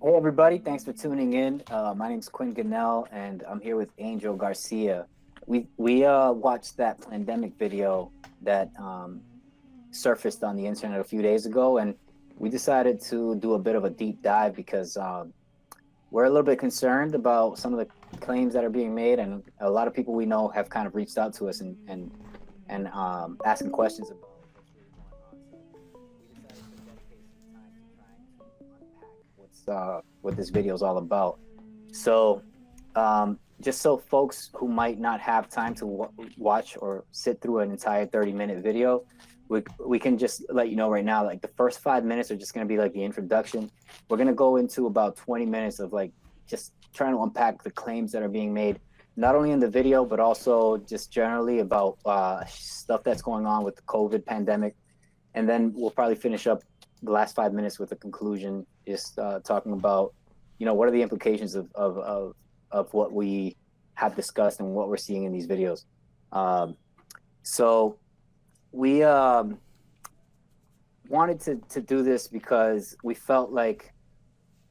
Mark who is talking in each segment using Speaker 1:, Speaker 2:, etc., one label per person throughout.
Speaker 1: Hey everybody, thanks for tuning in. My name's Quin and I'm here with Angel Garcia. We watched that Plandemic video that surfaced on the internet a few days ago, and we decided to do a bit of a deep dive because we're a little bit concerned about some of the claims that are being made, and a lot of people we know have kind of reached out to us and asking questions about what's really going on. So we decided to dedicate some time to trying to unpack what this video is all about. So just so folks who might not have time to watch or sit through an entire 30-minute video, we can just let you know right now, like the first 5 minutes are just going to be like the introduction. We're going to go into about 20 minutes of like just trying to unpack the claims that are being made, not only in the video, but also just generally about stuff that's going on with the COVID pandemic. And then we'll probably finish up the last 5 minutes with a conclusion, just talking about, what are the implications of what we have discussed and what we're seeing in these videos. So we wanted to do this because we felt like,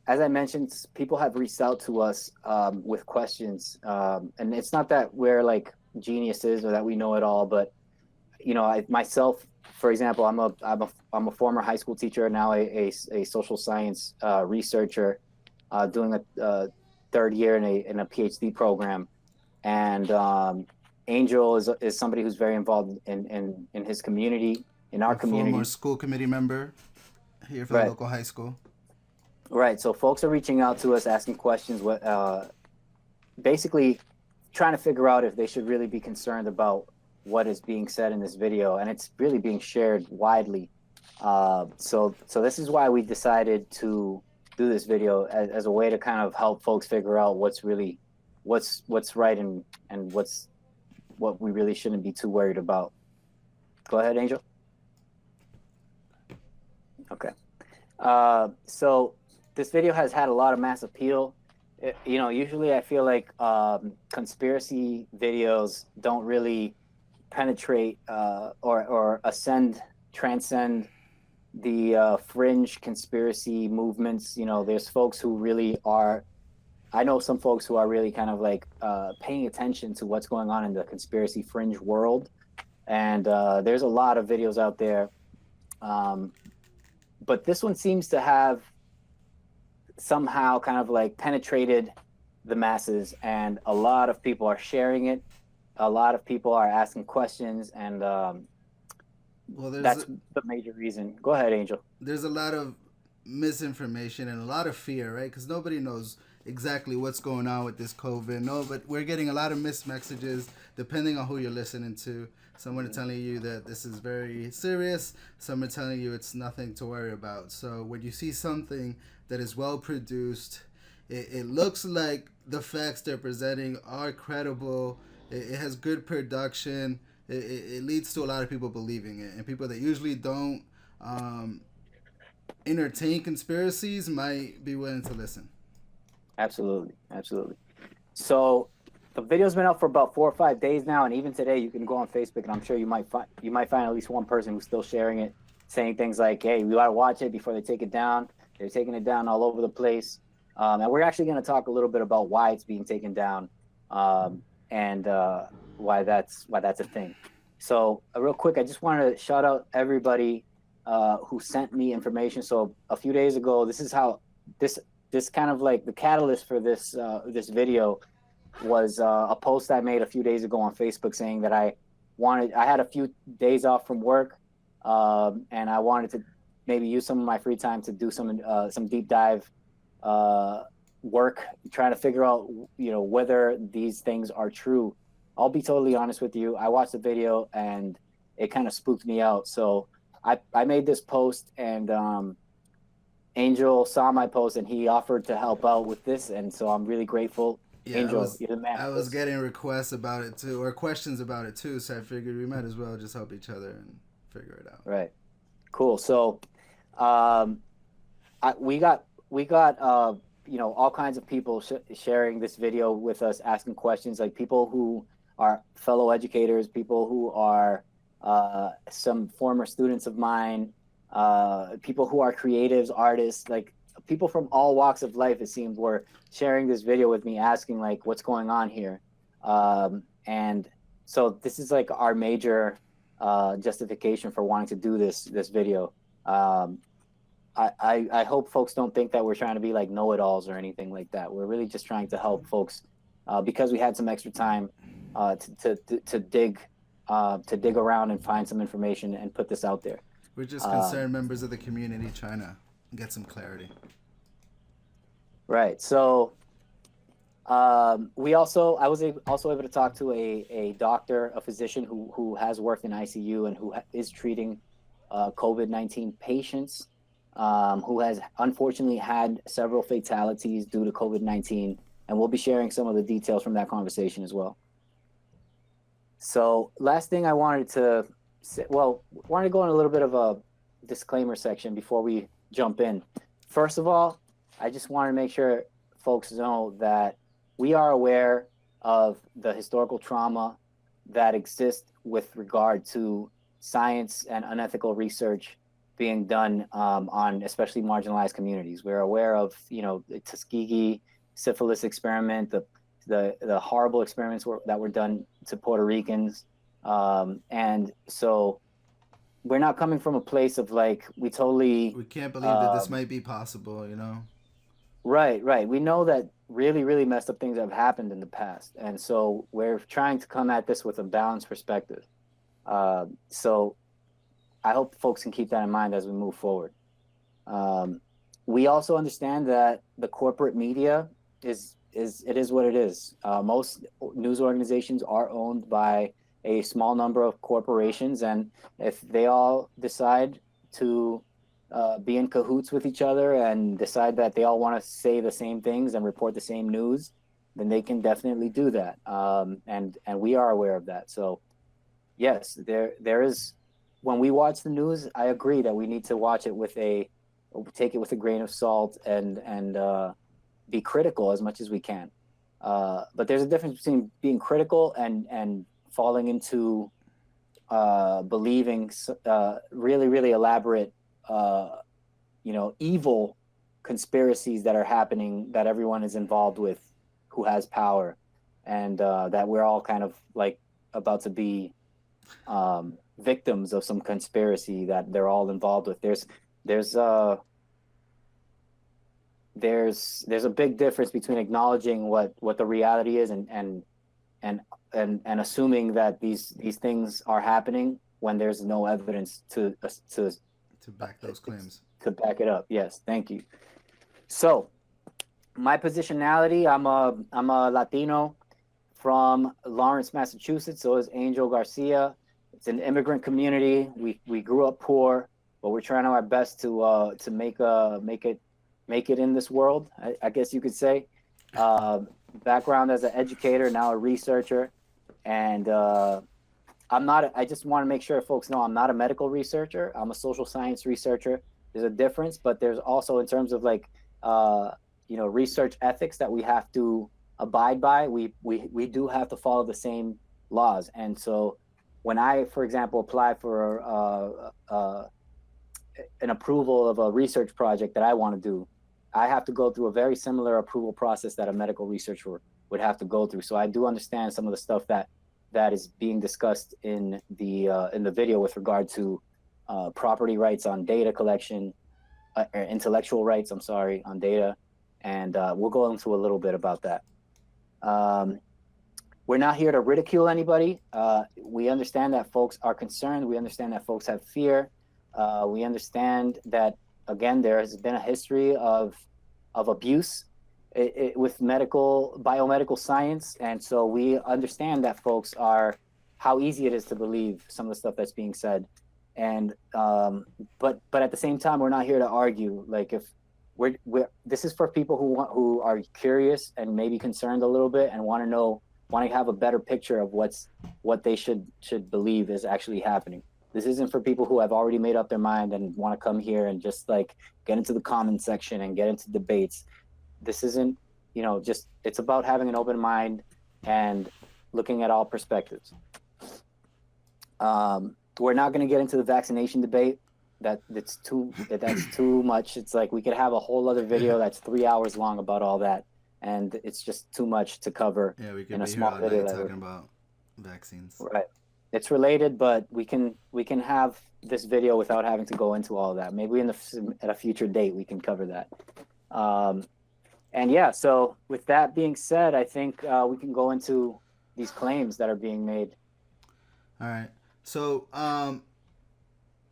Speaker 1: as I mentioned, people have reached out to us with questions, and it's not that we're like geniuses or that we know it all, but I myself, for example, I'm a former high school teacher, now a social science researcher, doing a third year in a PhD program, and Angel is somebody who's very involved in his community, in our
Speaker 2: A former
Speaker 1: community.
Speaker 2: school committee member here for the
Speaker 1: Right,
Speaker 2: local high school.
Speaker 1: right. So folks are reaching out to us, asking questions, what basically trying to figure out if they should really be concerned about what is being said in this video, and it's really being shared widely. So this is why we decided to do this video as a way to kind of help folks figure out what's right and what we really shouldn't be too worried about. Go ahead, Angel. Okay. So this video has had a lot of mass appeal. Usually I feel like conspiracy videos don't really penetrate or transcend the fringe conspiracy movements. There's folks who really are. I know some folks who are really kind of like paying attention to what's going on in the conspiracy fringe world, and there's a lot of videos out there. But this one seems to have somehow kind of like penetrated the masses, and a lot of people are sharing it. A lot of people are asking questions, and
Speaker 2: Well,
Speaker 1: that's the major reason. Go ahead, Angel.
Speaker 2: there's a lot of misinformation and a lot of fear, right? Because nobody knows exactly what's going on with this COVID. No, but we're getting a lot of mixed messages depending on who you're listening to. Some are telling you that this is very serious. Some are telling you it's nothing to worry about. So when you see something that is well produced, it looks like the facts they're presenting are credible. It has good production. It leads to a lot of people believing it, and people that usually don't entertain conspiracies might be willing to listen.
Speaker 1: Absolutely, absolutely. So the video's been up for about 4 or 5 days now, and even today you can go on Facebook, and I'm sure you might find at least one person who's still sharing it, saying things like, "Hey, we gotta watch it before they take it down." They're taking it down all over the place, and we're actually going to talk a little bit about why it's being taken down, and why that's a thing. So, real quick, I just wanted to shout out everybody who sent me information. So a few days ago, this is how this kind of like the catalyst for this video was a post I made a few days ago on Facebook saying that I had a few days off from work, and I wanted to maybe use some of my free time to do some deep dive work, trying to figure out whether these things are true. I'll be totally honest with you. I watched the video and it kind of spooked me out. So I made this post, and Angel saw my post and he offered to help out with this, and so I'm really grateful.
Speaker 2: Yeah, I
Speaker 1: Angel,
Speaker 2: was
Speaker 1: you're the man
Speaker 2: I
Speaker 1: for
Speaker 2: was
Speaker 1: this.
Speaker 2: getting requests about it too, or questions about it too. So I figured we might as well just help each other and figure it out.
Speaker 1: Right. Cool. So um, we got all kinds of people sharing this video with us, asking questions, like people who are fellow educators, people who are some former students of mine, people who are creatives, artists, like people from all walks of life, it seems, were sharing this video with me, asking like, what's going on here. And so this is like our major justification for wanting to do this video. I hope folks don't think that we're trying to be like know-it-alls or anything like that. We're really just trying to help folks because we had some extra time to dig around and find some information and put this out there.
Speaker 2: We're just concerned members of the community trying to get some clarity.
Speaker 1: Right. So I was also able to talk to a doctor, a physician who has worked in ICU and who is treating COVID-19 patients, who has unfortunately had several fatalities due to COVID-19, and we'll be sharing some of the details from that conversation as well. So last thing I wanted to say, wanted to go in a little bit of a disclaimer section before we jump in. First of all, I just want to make sure folks know that we are aware of the historical trauma that exists with regard to science and unethical research being done on especially marginalized communities. We're aware of, the Tuskegee syphilis experiment, the horrible experiments that were done to Puerto Ricans. And so we're not coming from a place of like, we
Speaker 2: can't believe that this might be possible,
Speaker 1: Right. We know that really, really messed up things have happened in the past. And so we're trying to come at this with a balanced perspective. So I hope folks can keep that in mind as we move forward. We also understand that the corporate media is what it is. Most news organizations are owned by a small number of corporations, and if they all decide to be in cahoots with each other and decide that they all want to say the same things and report the same news, then they can definitely do that. And we are aware of that. So yes, there is, when we watch the news, I agree that we need to watch it take it with a grain of salt and be critical as much as we can. But there's a difference between being critical and falling into believing really, really elaborate, evil conspiracies that are happening, that everyone is involved with who has power, and that we're all kind of like about to be victims of some conspiracy that they're all involved with. There's a big difference between acknowledging what the reality is and assuming that these things are happening when there's no evidence to
Speaker 2: back those claims.
Speaker 1: To back it up. Yes, thank you. So my positionality, I'm a Latino from Lawrence, Massachusetts. So is Angel Garcia. It's an immigrant community. We grew up poor, but we're trying our best to make it in this world, I guess you could say. Background as an educator, now a researcher, and I just want to make sure folks know I'm not a medical researcher. I'm a social science researcher. There's a difference, but there's also, in terms of like research ethics that we have to abide by. We do have to follow the same laws. And so when I, for example, apply for an approval of a research project that I want to do, I have to go through a very similar approval process that a medical researcher would have to go through. So I do understand some of the stuff that is being discussed in the video with regard to property rights on data collection, intellectual rights, on data. And we'll go into a little bit about that. We're not here to ridicule anybody. We understand that folks are concerned. We understand that folks have fear. We understand that, again, there has been a history of abuse with biomedical science. And so we understand that folks how easy it is to believe some of the stuff that's being said. And but at the same time, we're not here to argue. Like, if this is for people who are curious and maybe concerned a little bit and want to have a better picture of what they should believe is actually happening. This isn't for people who have already made up their mind and want to come here and just like get into the comment section and get into debates. This isn't, it's about having an open mind and looking at all perspectives. We're not going to get into the vaccination debate. that's too much. It's like we could have a whole other video that's 3 hours long about all that, and it's just too much to cover
Speaker 2: Yeah, we could
Speaker 1: in a
Speaker 2: be here
Speaker 1: small
Speaker 2: all
Speaker 1: video
Speaker 2: night
Speaker 1: that we're
Speaker 2: talking about vaccines.
Speaker 1: right. It's related, but we can have this video without having to go into all of that. Maybe at a future date we can cover that. Um, and yeah, so with that being said, I think we can go into these claims that are being made.
Speaker 2: All right. So,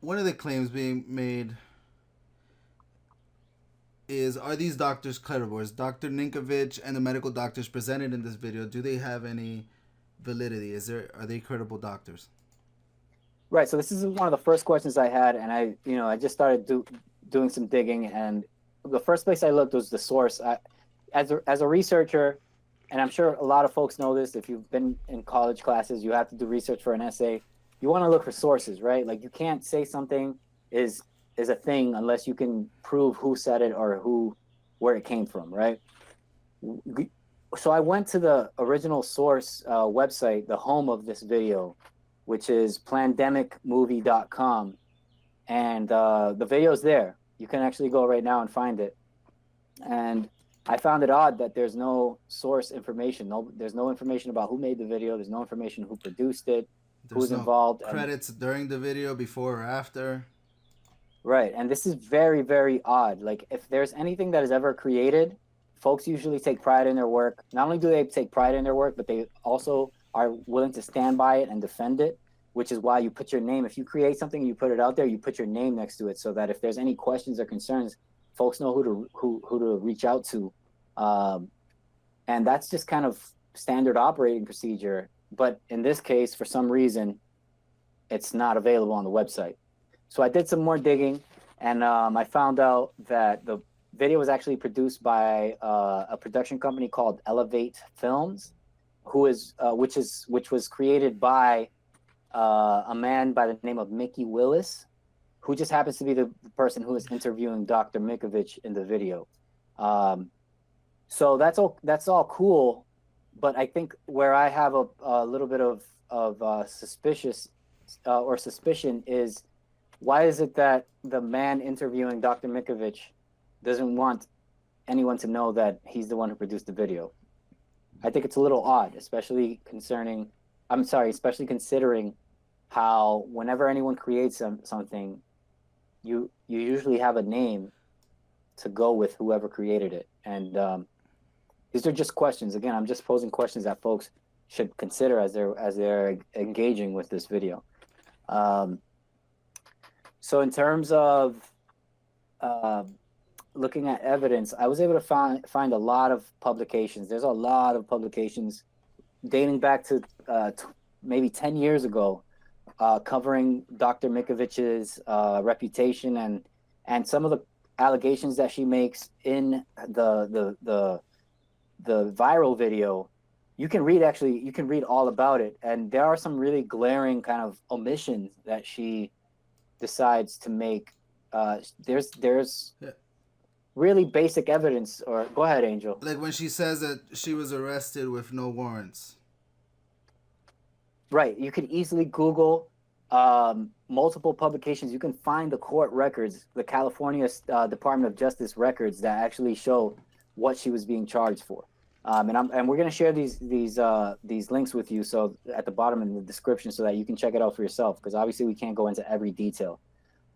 Speaker 2: one of the claims being made is, are these doctors credible? Is Dr. Ninkovich and the medical doctors presented in this video, do they have any validity? Are they credible doctors?
Speaker 1: Right. So this is one of the first questions I had, and I just started doing some digging, and the first place I looked was the source. As a researcher, and I'm sure a lot of folks know this, if you've been in college classes, you have to do research for an essay. You want to look for sources, right? Like you can't say something is a thing unless you can prove who said it or where it came from, right? So I went to the original source website, the home of this video, which is plandemicmovie.com, and the video's there. You can actually go right now and find it. And I found it odd that there's no source information. There's no information about who made the video. There's no information who produced it, who's involved.
Speaker 2: Credits during the video, before or after.
Speaker 1: Right. And this is very, very odd. Like if there's anything that is ever created, folks usually take pride in their work. Not only do they take pride in their work, but they also are willing to stand by it and defend it, which is why you put your name. If you create something and you put it out there, you put your name next to it so that if there's any questions or concerns, folks know who to reach out to. And that's just kind of standard operating procedure. But in this case, for some reason, it's not available on the website. So I did some more digging, and I found out that the video was actually produced by a production company called Elevate Films, which was created by a man by the name of Mickey Willis, who just happens to be the person who is interviewing Dr. Ninkovich in the video. So that's all cool, but I think where I have a little bit of suspicion is, why is it that the man interviewing Dr. Ninkovich doesn't want anyone to know that he's the one who produced the video? I think it's a little odd, especially considering how whenever anyone creates something, you usually have a name to go with whoever created it. And these are just questions. Again, I'm just posing questions that folks should consider as they're engaging with this video. So in terms of looking at evidence, I was able to find a lot of publications. There's a lot of publications dating back to maybe 10 years ago, covering Dr. Ninkovich's reputation and some of the allegations that she makes in the viral video. You can read all about it, and there are some really glaring kind of omissions that she decides to make. There's really basic evidence. Or go ahead, Angel.
Speaker 2: Like when she says that she was arrested with no warrants.
Speaker 1: Right. You could easily Google multiple publications. You can find the court records, the California Department of Justice records that actually show what she was being charged for. And we're going to share these links with you, so at the bottom in the description, so that you can check it out for yourself, because obviously we can't go into every detail.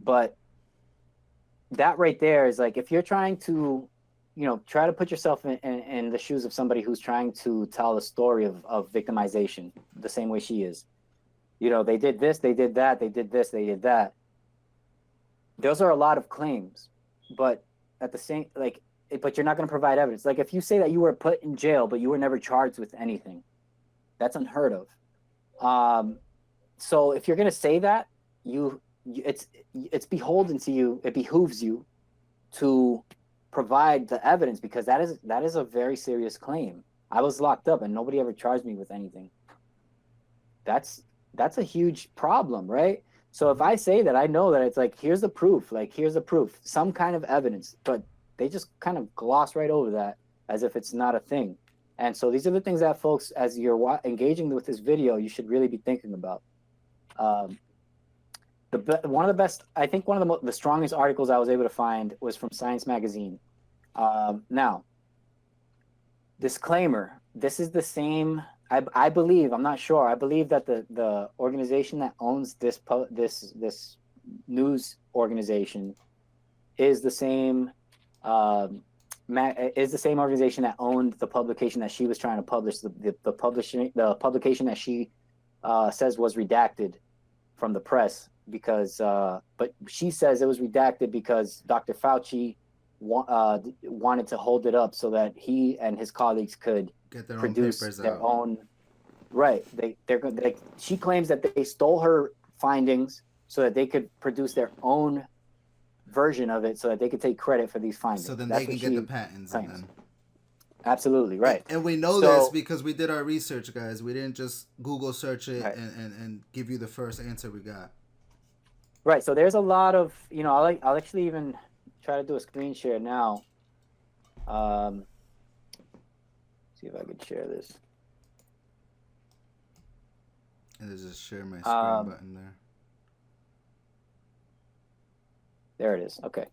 Speaker 1: But that right there is like, if you're trying to, try to put yourself in the shoes of somebody who's trying to tell a story of victimization the same way she is. They did this, they did that, they did this, they did that. Those are a lot of claims, but at the same, but you're not going to provide evidence. Like if you say that you were put in jail, but you were never charged with anything, that's unheard of. So if you're going to say that, it's beholden to you. It behooves you to provide the evidence, because that is a very serious claim. I was locked up and nobody ever charged me with anything. That's a huge problem, right? So if I say that, I know that it's like, here's the proof, some kind of evidence, but they just kind of gloss right over that as if it's not a thing. And so these are the things that folks, as you're engaging with this video, you should really be thinking about. one of the best, I think one of the strongest articles I was able to find was from Science Magazine. Now, disclaimer: this is the same. I believe, I'm not sure. I believe that the organization that owns this news organization is the same. Is the same organization that owned the publication that she was trying to publish. The publication that she says was redacted from the press because, but she says it was redacted because Dr. Fauci wanted to hold it up so that he and his colleagues could
Speaker 2: get their
Speaker 1: produce
Speaker 2: own papers
Speaker 1: their
Speaker 2: out.
Speaker 1: own. Right. She claims that they stole her findings so that they could produce their own version of it so that they could take credit for these findings.
Speaker 2: So then
Speaker 1: That's
Speaker 2: they can get the patents. And then...
Speaker 1: Absolutely, right.
Speaker 2: And we know this because we did our research, guys. We didn't just Google search it and give you the first answer we got.
Speaker 1: Right. So there's a lot of, I'll actually even try to do a screen share now. See if I can share this.
Speaker 2: And there's a share my screen button there.
Speaker 1: There it is. Okay.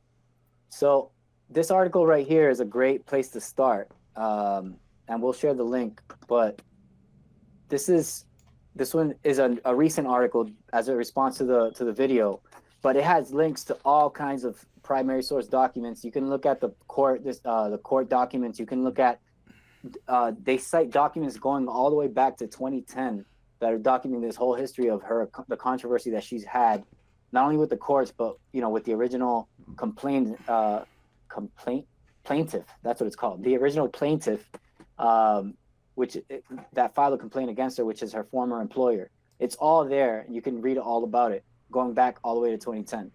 Speaker 1: So this article right here is a great place to start. And we'll share the link, but this one is a recent article as a response to the video, but it has links to all kinds of primary source documents. You can look at the court documents. You can look at they cite documents going all the way back to 2010 that are documenting this whole history of the controversy that she's had, not only with the courts, but with the original plaintiff. That's what it's called. The original plaintiff, that filed a complaint against her, which is her former employer. It's all there. You can read all about it, going back all the way to 2010.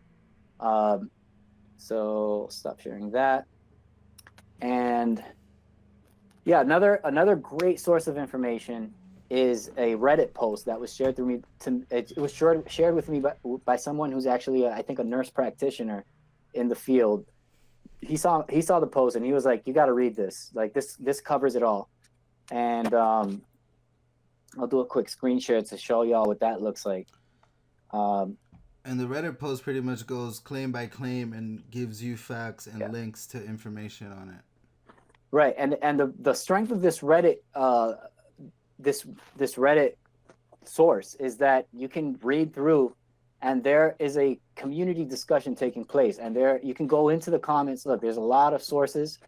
Speaker 1: So stop sharing that. And yeah, another great source of information is a Reddit post that was shared through me. It was shared with me by someone who's actually, I think, a nurse practitioner in the field. He saw the post and he was like, "You got to read this. Like this covers it all." And I'll do a quick screen share to show y'all what that looks like.
Speaker 2: And the Reddit post pretty much goes claim by claim and gives you facts and links to information on it.
Speaker 1: Right, and the strength of this Reddit this Reddit source is that you can read through, and there is a community discussion taking place, and there you can go into the comments. Look, there's a lot of sources.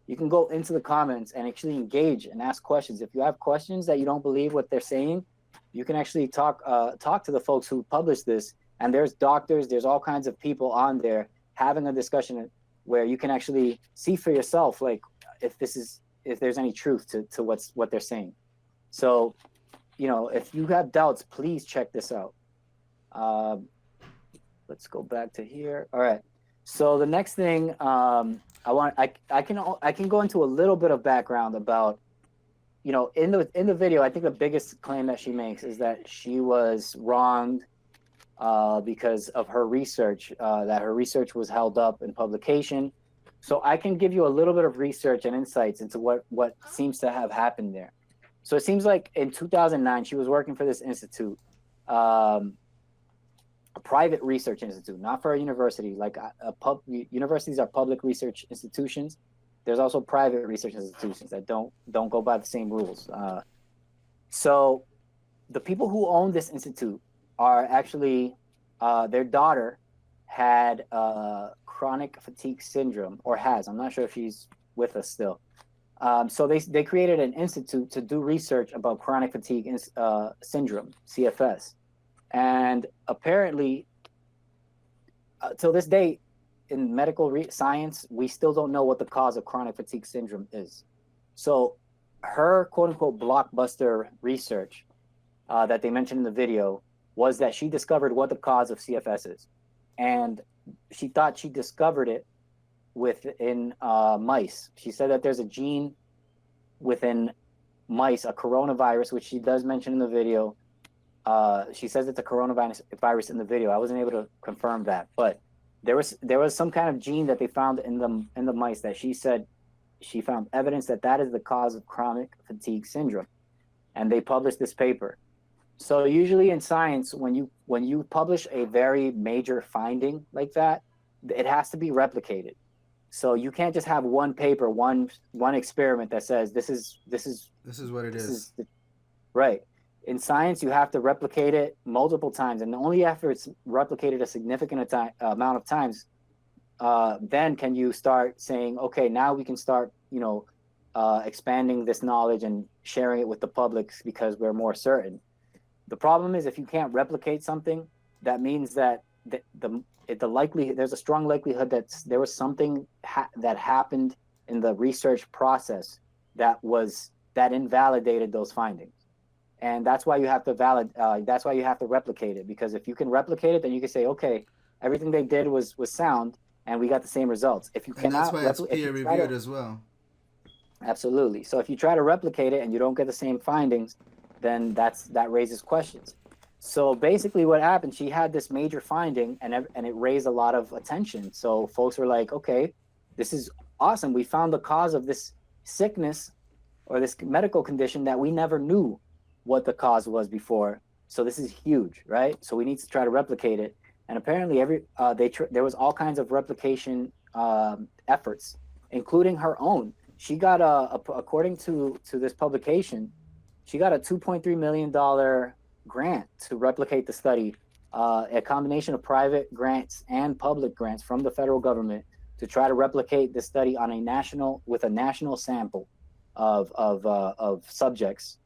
Speaker 1: You can go into the comments and actually engage and ask questions. If you have questions that you don't believe what they're saying, you can actually talk to the folks who published this. And there's doctors, there's all kinds of people on there having a discussion where you can actually see for yourself, like if there's any truth to what they're saying. So, if you have doubts, please check this out. Let's go back to here. All right. So the next thing I can go into a little bit of background about, in the video. I think the biggest claim that she makes is that she was wronged because of her research, that her research was held up in publication. So I can give you a little bit of research and insights into what seems to have happened there. So it seems like in 2009, she was working for this institute, a private research institute, not for a university. Like universities are public research institutions. There's also private research institutions that don't go by the same rules. So the people who own this institute are actually, their daughter had chronic fatigue syndrome, or has. I'm not sure if she's with us still. So they created an institute to do research about chronic fatigue syndrome, CFS. And apparently, till this day, in medical science, we still don't know what the cause of chronic fatigue syndrome is. So her quote-unquote blockbuster research that they mentioned in the video was that she discovered what the cause of CFS is. And she thought she discovered it within mice. She said that there's a gene within mice, a coronavirus, which she does mention in the video. She says it's a coronavirus in the video. I wasn't able to confirm that, but there was some kind of gene that they found in the mice that she said she found evidence that is the cause of chronic fatigue syndrome, and they published this paper. So usually in science, when you publish a very major finding like that, it has to be replicated. So you can't just have one paper, one experiment that says
Speaker 2: This is what it
Speaker 1: this
Speaker 2: is.
Speaker 1: is right. In science, you have to replicate it multiple times, and only after it's replicated a significant amount of times, then can you start saying, okay, now we can start, expanding this knowledge and sharing it with the public because we're more certain. The problem is if you can't replicate something, that means that there's a strong likelihood that there was something that happened in the research process that invalidated those findings, and that's why you have to that's why you have to replicate it, because if you can replicate it, then you can say, okay, everything they did was sound, and we got the same results. If you
Speaker 2: And that's
Speaker 1: cannot
Speaker 2: why it's
Speaker 1: if you
Speaker 2: peer
Speaker 1: try to
Speaker 2: reviewed as well.
Speaker 1: Absolutely. So if you try to replicate it and you don't get the same findings, then that raises questions. So basically, what happened? She had this major finding, and it raised a lot of attention. So folks were like, "Okay, this is awesome. We found the cause of this sickness or this medical condition that we never knew what the cause was before. So this is huge, right? So we need to try to replicate it." And apparently, there was all kinds of replication efforts, including her own. She got according to this publication, she got a $2.3 million grant to replicate the study, a combination of private grants and public grants from the federal government to try to replicate the study on a national sample of subjects.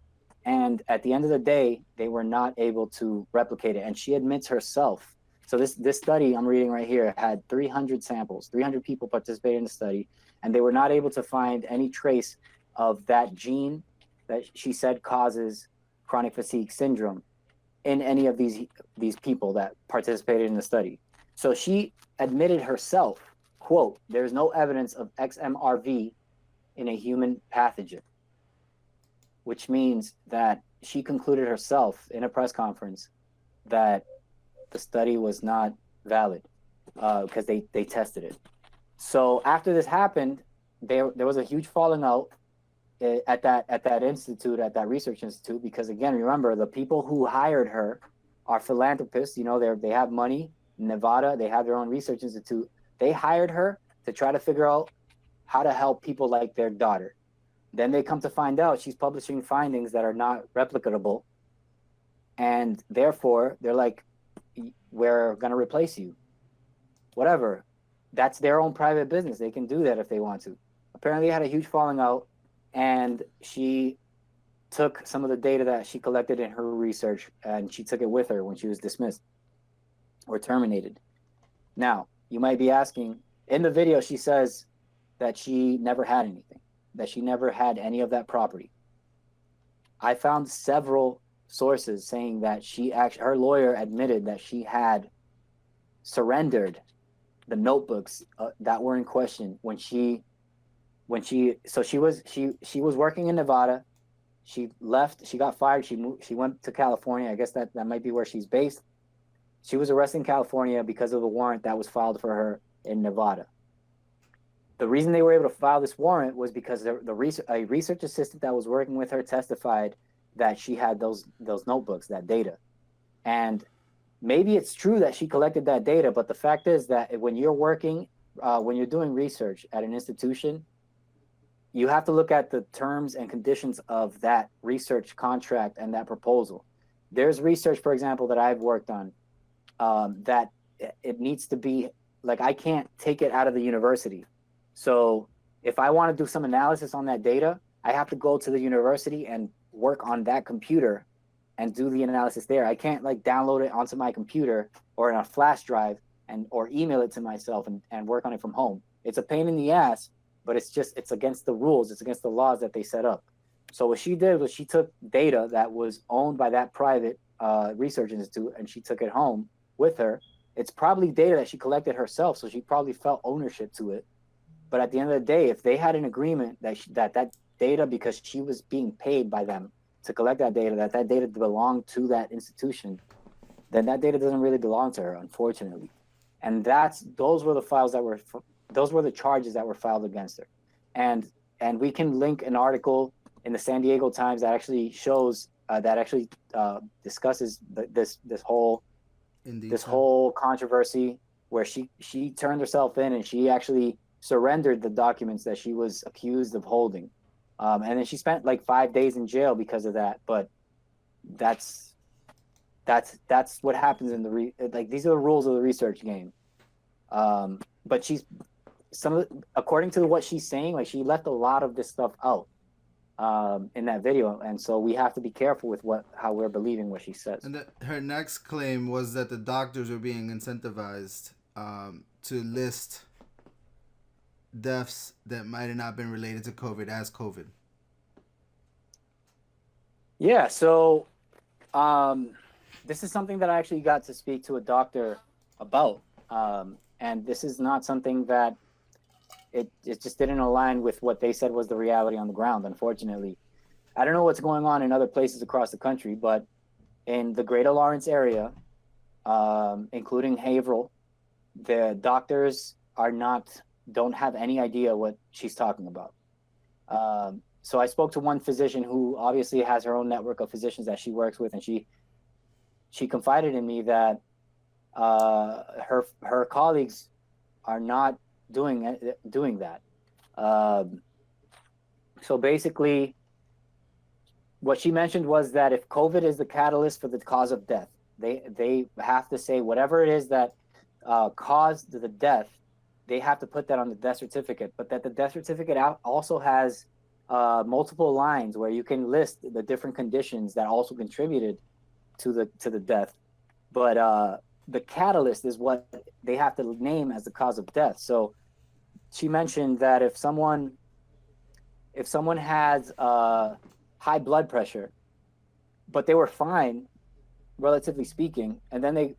Speaker 1: And at the end of the day, they were not able to replicate it. And she admits herself. So this study I'm reading right here had 300 samples, 300 people participated in the study, and they were not able to find any trace of that gene that she said causes chronic fatigue syndrome in any of these people that participated in the study. So she admitted herself, quote, "There's no evidence of XMRV in a human pathogen," which means that she concluded herself in a press conference that the study was not valid because they tested it. So after this happened, there was a huge falling out at that institute, at that research institute, because again, remember, the people who hired her are philanthropists. They have money. In Nevada, they have their own research institute. They hired her to try to figure out how to help people like their daughter. Then they come to find out she's publishing findings that are not replicable, and therefore they're like, "We're gonna replace you." Whatever. That's their own private business. They can do that if they want to. Apparently, had a huge falling out, and she took some of the data that she collected in her research, and she took it with her when she was dismissed or terminated. Now, you might be asking, in the video, she says that she never had anything, that she never had any of that property. I found several sources saying that her lawyer admitted that she had surrendered the notebooks that were in question when she was working in Nevada. She left, she got fired, she went to California. I guess that might be where she's based. She was arrested in California because of a warrant that was filed for her in Nevada. The reason they were able to file this warrant was because a research assistant that was working with her testified that she had those notebooks, that data. And maybe it's true that she collected that data, but the fact is that when you're doing research at an institution, you have to look at the terms and conditions of that research contract and that proposal. There's research, for example, that I've worked on that it needs to be, like, I can't take it out of the university. So if I want to do some analysis on that data, I have to go to the university and work on that computer and do the analysis there. I can't like download it onto my computer or in a flash drive or email it to myself and work on it from home. It's a pain in the ass, but it's against the rules. It's against the laws that they set up. So what she did was she took data that was owned by that private research institute, and she took it home with her. It's probably data that she collected herself, so she probably felt ownership to it. But at the end of the day, if they had an agreement that data, because she was being paid by them to collect that data, that data belonged to that institution, then that data doesn't really belong to her, unfortunately. And those were the charges that were filed against her. And we can link an article in the San Diego Times that actually shows that actually discusses
Speaker 2: In
Speaker 1: this
Speaker 2: detail.
Speaker 1: whole controversy where she turned herself in and she actually surrendered the documents that she was accused of holding, and then she spent like 5 days in jail because of that. But that's that's what happens in like these are the rules of the research game. But she's according to what she's saying, like she left a lot of this stuff out in that video, and so we have to be careful with how we're believing what she says.
Speaker 2: And her next claim was that the doctors were being incentivized to list deaths that might have not been related to COVID as COVID.
Speaker 1: Yeah, so this is something that I actually got to speak to a doctor about, and this is not something that it just didn't align with what they said was the reality on the ground, unfortunately. I don't know what's going on in other places across the country, but in the greater Lawrence area, including Haverhill, the doctors don't have any idea what she's talking about. So I spoke to one physician who obviously has her own network of physicians that she works with, and she confided in me that her colleagues are not doing that. So basically, what she mentioned was that if COVID is the catalyst for the cause of death, they have to say whatever it is that caused the death, they have to put that on the death certificate. But that the death certificate also has multiple lines where you can list the different conditions that also contributed to the death. But the catalyst is what they have to name as the cause of death. So she mentioned that if someone has high blood pressure, but they were fine, relatively speaking, and then they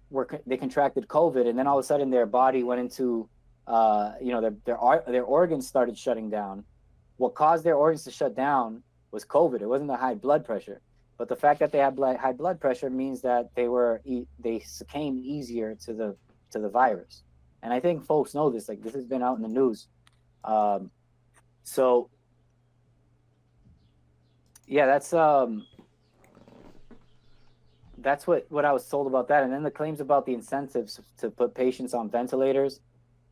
Speaker 1: contracted COVID, and then all of a sudden their body went into their organs started shutting down. What caused their organs to shut down was COVID. It wasn't the high blood pressure. But the fact that they had high blood pressure means that they succumbed easier to the virus. And I think folks know this. Like, this has been out in the news. So yeah, that's what I was told about that. And then the claims about the incentives to put patients on ventilators.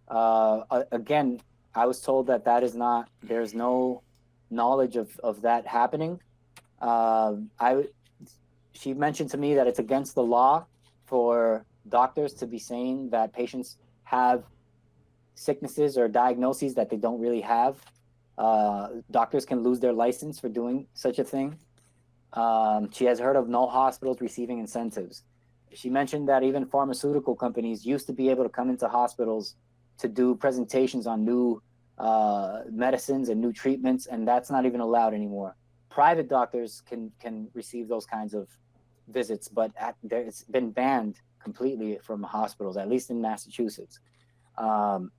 Speaker 1: Again, I was told that there's no knowledge of that happening. She mentioned to me that it's against the law for doctors to be saying that patients have sicknesses or diagnoses that they don't really have. Doctors can lose their license for doing such a thing. She has heard of no hospitals receiving incentives. She mentioned that even pharmaceutical companies used to be able to come into hospitals to do presentations on new medicines and new treatments, and that's not even allowed anymore. Private doctors can receive those kinds of visits, but it's been banned completely from hospitals, at least in Massachusetts. There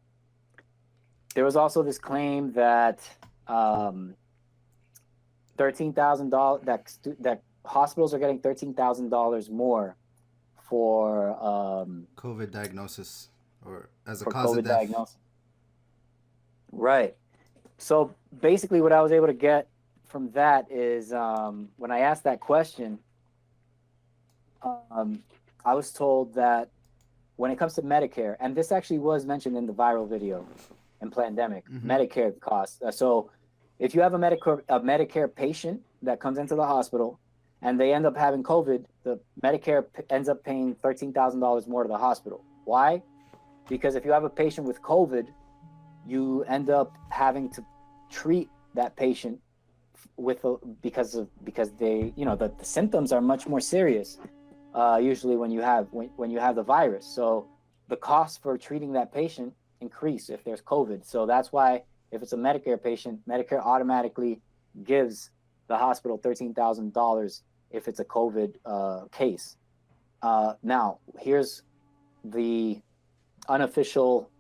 Speaker 1: was also this claim that $13,000 that hospitals are getting $13,000 more for
Speaker 2: COVID diagnosis or as a
Speaker 1: for
Speaker 2: cause
Speaker 1: COVID
Speaker 2: of death.
Speaker 1: diagnosis. Right. So basically, what I was able to get from that is when I asked that question, I was told that when it comes to Medicare, and this actually was mentioned in the viral video in Plandemic, Medicare costs. So if you have a Medicare patient that comes into the hospital and they end up having COVID, the Medicare ends up paying $13,000 more to the hospital. Why? Because if you have a patient with COVID, you end up having to treat that patient because they, the symptoms are much more serious usually when you have the virus. So the cost for treating that patient increase if there's COVID. So that's why if it's a Medicare patient, Medicare automatically gives the hospital $13,000 if it's a COVID case. Now, here's the unofficial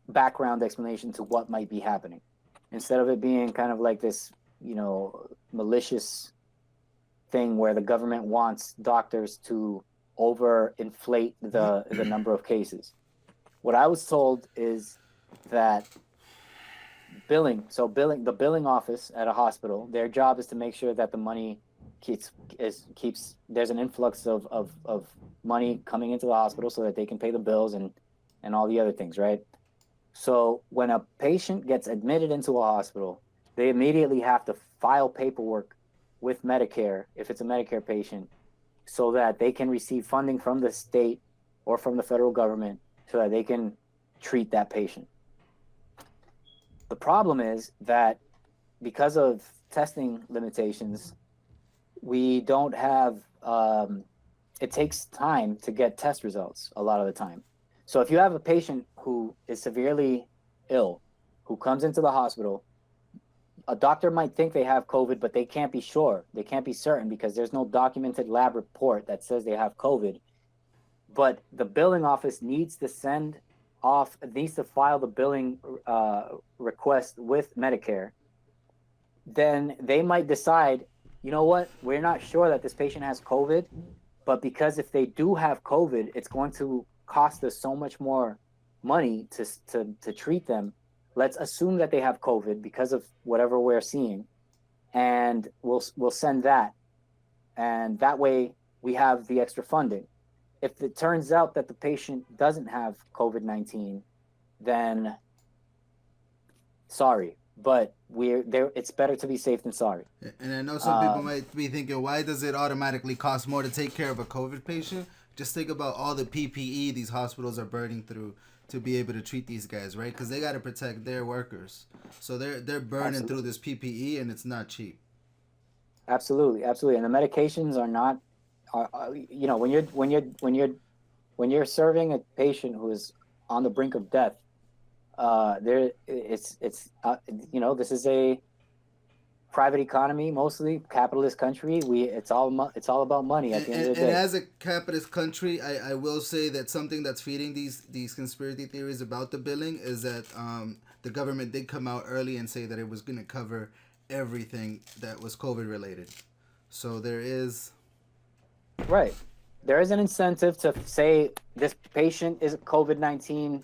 Speaker 1: background explanation to what might be happening. Instead of it being kind of like this, malicious thing where the government wants doctors to overinflate the number of cases. What I was told is that the billing office at a hospital, their job is to make sure that the money keeps there's an influx of money coming into the hospital so that they can pay the bills and all the other things, right? So when a patient gets admitted into a hospital, they immediately have to file paperwork with Medicare if it's a Medicare patient, so that they can receive funding from the state or from the federal government so that they can treat that patient. The problem is that because of testing limitations, we don't have, it takes time to get test results a lot of the time. So if you have a patient who is severely ill, who comes into the hospital, a doctor might think they have COVID, but they can't be sure. They can't be certain because there's no documented lab report that says they have COVID. But the billing office needs to file the billing request with Medicare. Then they might decide, you know what, we're not sure that this patient has COVID, but because if they do have COVID, it's going to cost us so much more money to treat them. Let's assume that they have COVID because of whatever we're seeing, and we'll send that, and that way we have the extra funding. If it turns out that the patient doesn't have COVID-19, then sorry, but we're there. It's better to be safe than sorry.
Speaker 2: And I know some people might be thinking, why does it automatically cost more to take care of a COVID patient? Just think about all the PPE these hospitals are burning through to be able to treat these guys, right? Because they got to protect their workers, so they're burning through this PPE, and it's not cheap.
Speaker 1: Absolutely, absolutely, and the medications are not. You know, when you're serving a patient who is on the brink of death, it's you know, this is a private economy, mostly capitalist country. It's all about money at the end of the day.
Speaker 2: And as a capitalist country, I will say that something that's feeding these conspiracy theories about the billing is that the government did come out early and say that it was going to cover everything that was COVID related. So there is
Speaker 1: an incentive to say this patient is COVID-19,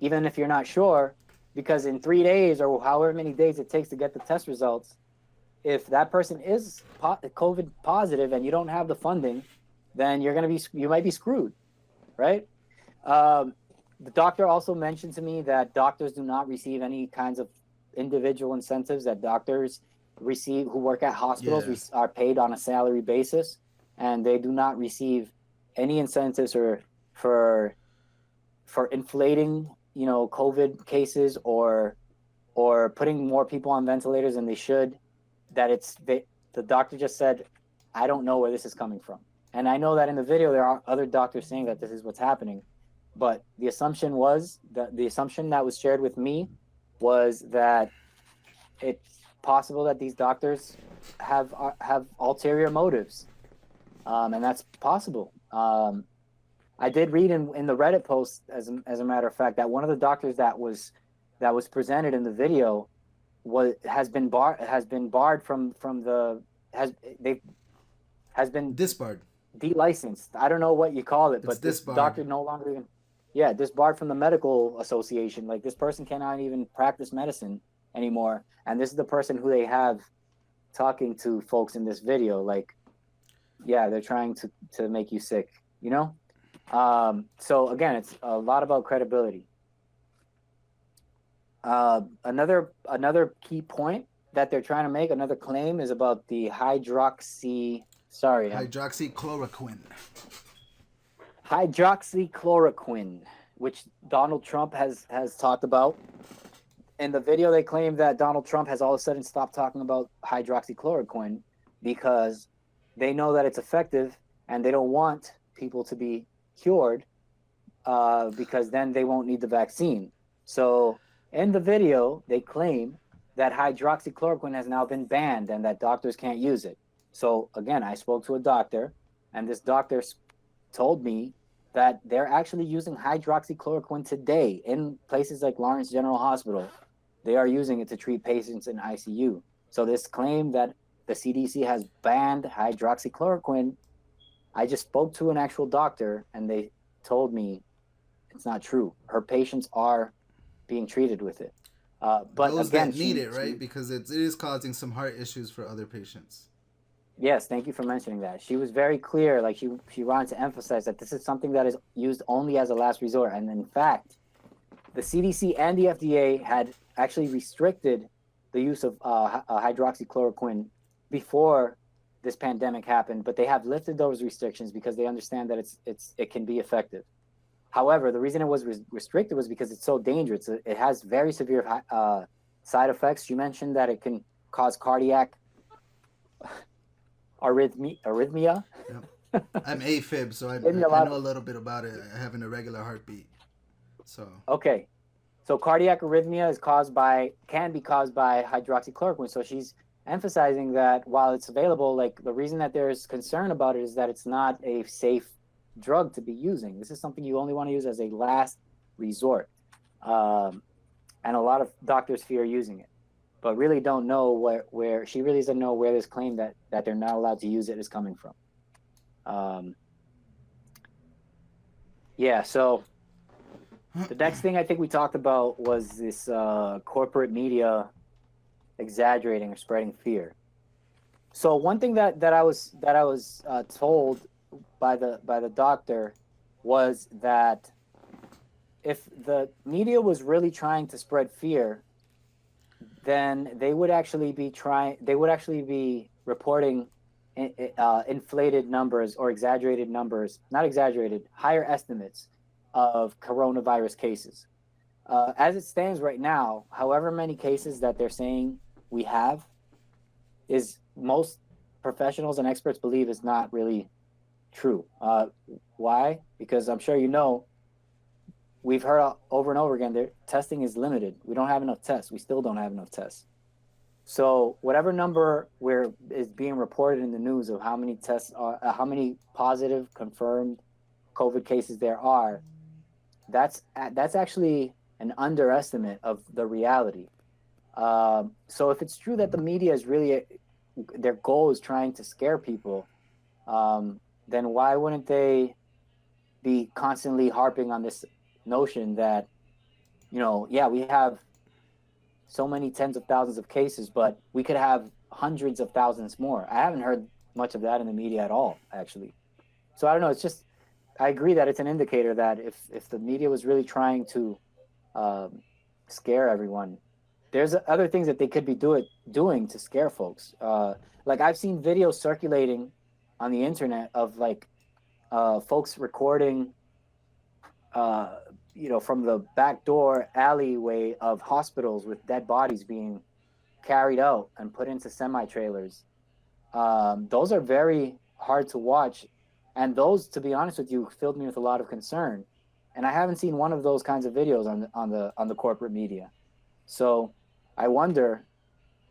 Speaker 1: even if you're not sure, because in 3 days or however many days it takes to get the test results, if that person is COVID positive and you don't have the funding, then you might be screwed, right? The doctor also mentioned to me that doctors do not receive any kinds of individual incentives that doctors receive who work at hospitals are paid on a salary basis, and they do not receive any incentives for inflating, you know, COVID cases or putting more people on ventilators than they should. That the doctor just said, I don't know where this is coming from. And I know that in the video there are other doctors saying that this is what's happening, but the assumption that was shared with me was that it's possible that these doctors have ulterior motives, and that's possible. I did read in the Reddit post, as a matter of fact, that one of the doctors that was presented in the video has been barred from the has been
Speaker 2: disbarred,
Speaker 1: delicensed. I don't know what you call it, but this
Speaker 2: disbarred.
Speaker 1: doctor no longer even disbarred from the medical association. Like, this person cannot even practice medicine anymore, and this is the person who they have talking to folks in this video. Like, they're trying to make you sick, you know. So again, it's a lot about credibility. Another key point that they're trying to make, another claim, is about the hydroxychloroquine. Hydroxychloroquine, which Donald Trump has talked about. In the video, they claim that Donald Trump has all of a sudden stopped talking about hydroxychloroquine because they know that it's effective and they don't want people to be cured, because then they won't need the vaccine. So in the video, they claim that hydroxychloroquine has now been banned and that doctors can't use it. So again, I spoke to a doctor, and this doctor told me that they're actually using hydroxychloroquine today in places like Lawrence General Hospital. They are using it to treat patients in ICU. So this claim that the CDC has banned hydroxychloroquine, I just spoke to an actual doctor, and they told me it's not true. Her patients are being treated with it. But
Speaker 2: those
Speaker 1: again,
Speaker 2: that need it, right? Because it is causing some heart issues for other patients.
Speaker 1: Yes, thank you for mentioning that. She was very clear, like she wanted to emphasize that this is something that is used only as a last resort. And in fact, the CDC and the FDA had actually restricted the use of hydroxychloroquine before this pandemic happened, but they have lifted those restrictions because they understand that it can be effective. However, the reason it was restricted was because it's so dangerous. It has very severe side effects. You mentioned that it can cause cardiac arrhythmia.
Speaker 2: Yep. I'm AFib, so
Speaker 1: Gave me a
Speaker 2: I
Speaker 1: lot
Speaker 2: know
Speaker 1: of,
Speaker 2: a little bit about it. Having a regular heartbeat. So
Speaker 1: okay. So cardiac arrhythmia is caused by can be caused by hydroxychloroquine. So she's emphasizing that while it's available, like the reason that there's concern about it is that it's not a safe drug to be using. This is something you only want to use as a last resort, and a lot of doctors fear using it, but really don't know where she really doesn't know where this claim that they're not allowed to use it is coming from. Um, yeah, so the next thing I think we talked about was this corporate media exaggerating or spreading fear. So one thing that I was told by the doctor was that if the media was really trying to spread fear, then they would actually be reporting inflated numbers or exaggerated numbers, not exaggerated, higher estimates of coronavirus cases. As it stands right now, however many cases that they're saying we have is most professionals and experts believe is not really true. Why? Because I'm sure you know, we've heard over and over again that testing is limited. We don't have enough tests. We still don't have enough tests. So whatever number where is being reported in the news of how many tests are, how many positive confirmed COVID cases there are, that's actually an underestimate of the reality. So if it's true that the media is really their goal is trying to scare people, then why wouldn't they be constantly harping on this notion that, yeah, we have so many tens of thousands of cases, but we could have hundreds of thousands more. I haven't heard much of that in the media at all, actually. So I don't know. It's just I agree that it's an indicator that if the media was really trying to um, scare everyone, there's other things that they could be doing to scare folks. Like I've seen videos circulating on the internet of like folks recording, uh, from the back door alleyway of hospitals with dead bodies being carried out and put into semi trailers. Those are very hard to watch, and those, to be honest with you, filled me with a lot of concern. And I haven't seen one of those kinds of videos on the corporate media. So I wonder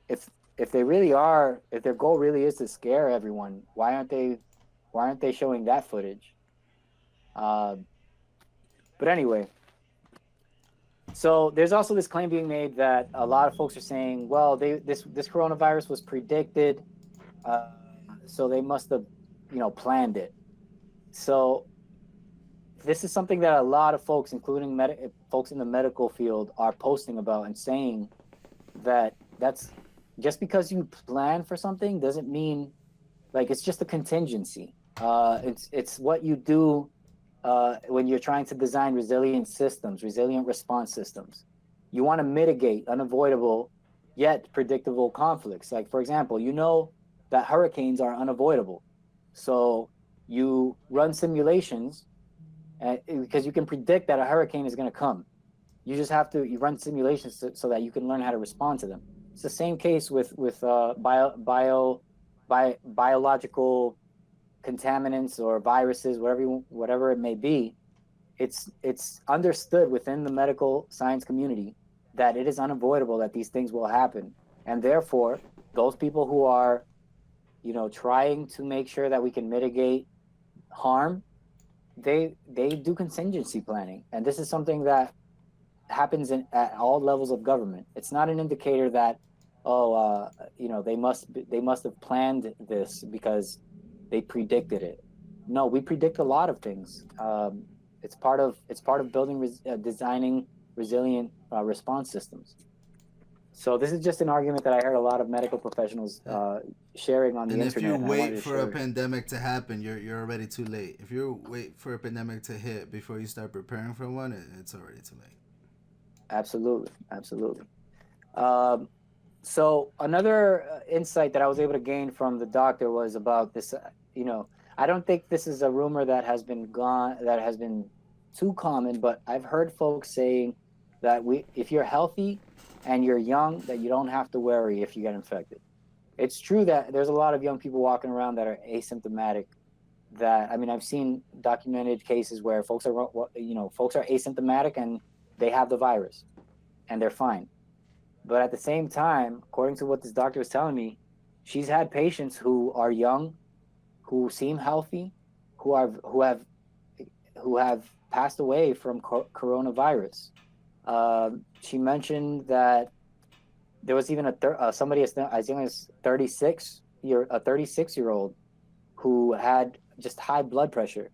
Speaker 1: if they really are, if their goal really is to scare everyone, why aren't they showing that footage? Uh, but anyway, so there's also this claim being made that a lot of folks are saying, well, this coronavirus was predicted, uh, so they must have, planned it. So this is something that a lot of folks, including folks in the medical field, are posting about and saying that that's just because you plan for something doesn't mean like it's just a contingency. It's what you do when you're trying to design resilient systems, resilient response systems. You want to mitigate unavoidable yet predictable conflicts. Like, for example, you know that hurricanes are unavoidable. So you run simulations because you can predict that a hurricane is going to come. You run simulations so that you can learn how to respond to them. It's the same case with biological contaminants or viruses, whatever it may be. It's understood within the medical science community that it is unavoidable that these things will happen, and therefore those people who are trying to make sure that we can mitigate harm, they do contingency planning, and this is something that happens at all levels of government. It's not an indicator that they must have planned this because they predicted it. No, we predict a lot of things. It's part of building designing resilient response systems. So this is just an argument that I heard a lot of medical professionals sharing on the
Speaker 2: And if you
Speaker 1: internet, and I wanted
Speaker 2: wait
Speaker 1: to
Speaker 2: for a
Speaker 1: share.
Speaker 2: pandemic to happen, you're already too late. If you wait for a pandemic to hit before you start preparing for one, it's already too late.
Speaker 1: Absolutely, absolutely. Um, so another insight that I was able to gain from the doctor was about this. You know, I don't think this is a rumor that has been too common, but I've heard folks saying that if you're healthy and you're young, that you don't have to worry if you get infected. It's true that there's a lot of young people walking around that are asymptomatic. That, I mean, I've seen documented cases where folks are asymptomatic and they have the virus and they're fine. But at the same time, according to what this doctor was telling me, she's had patients who are young, who seem healthy, who have passed away from coronavirus. She mentioned that there was even somebody as young as 36 year old who had just high blood pressure,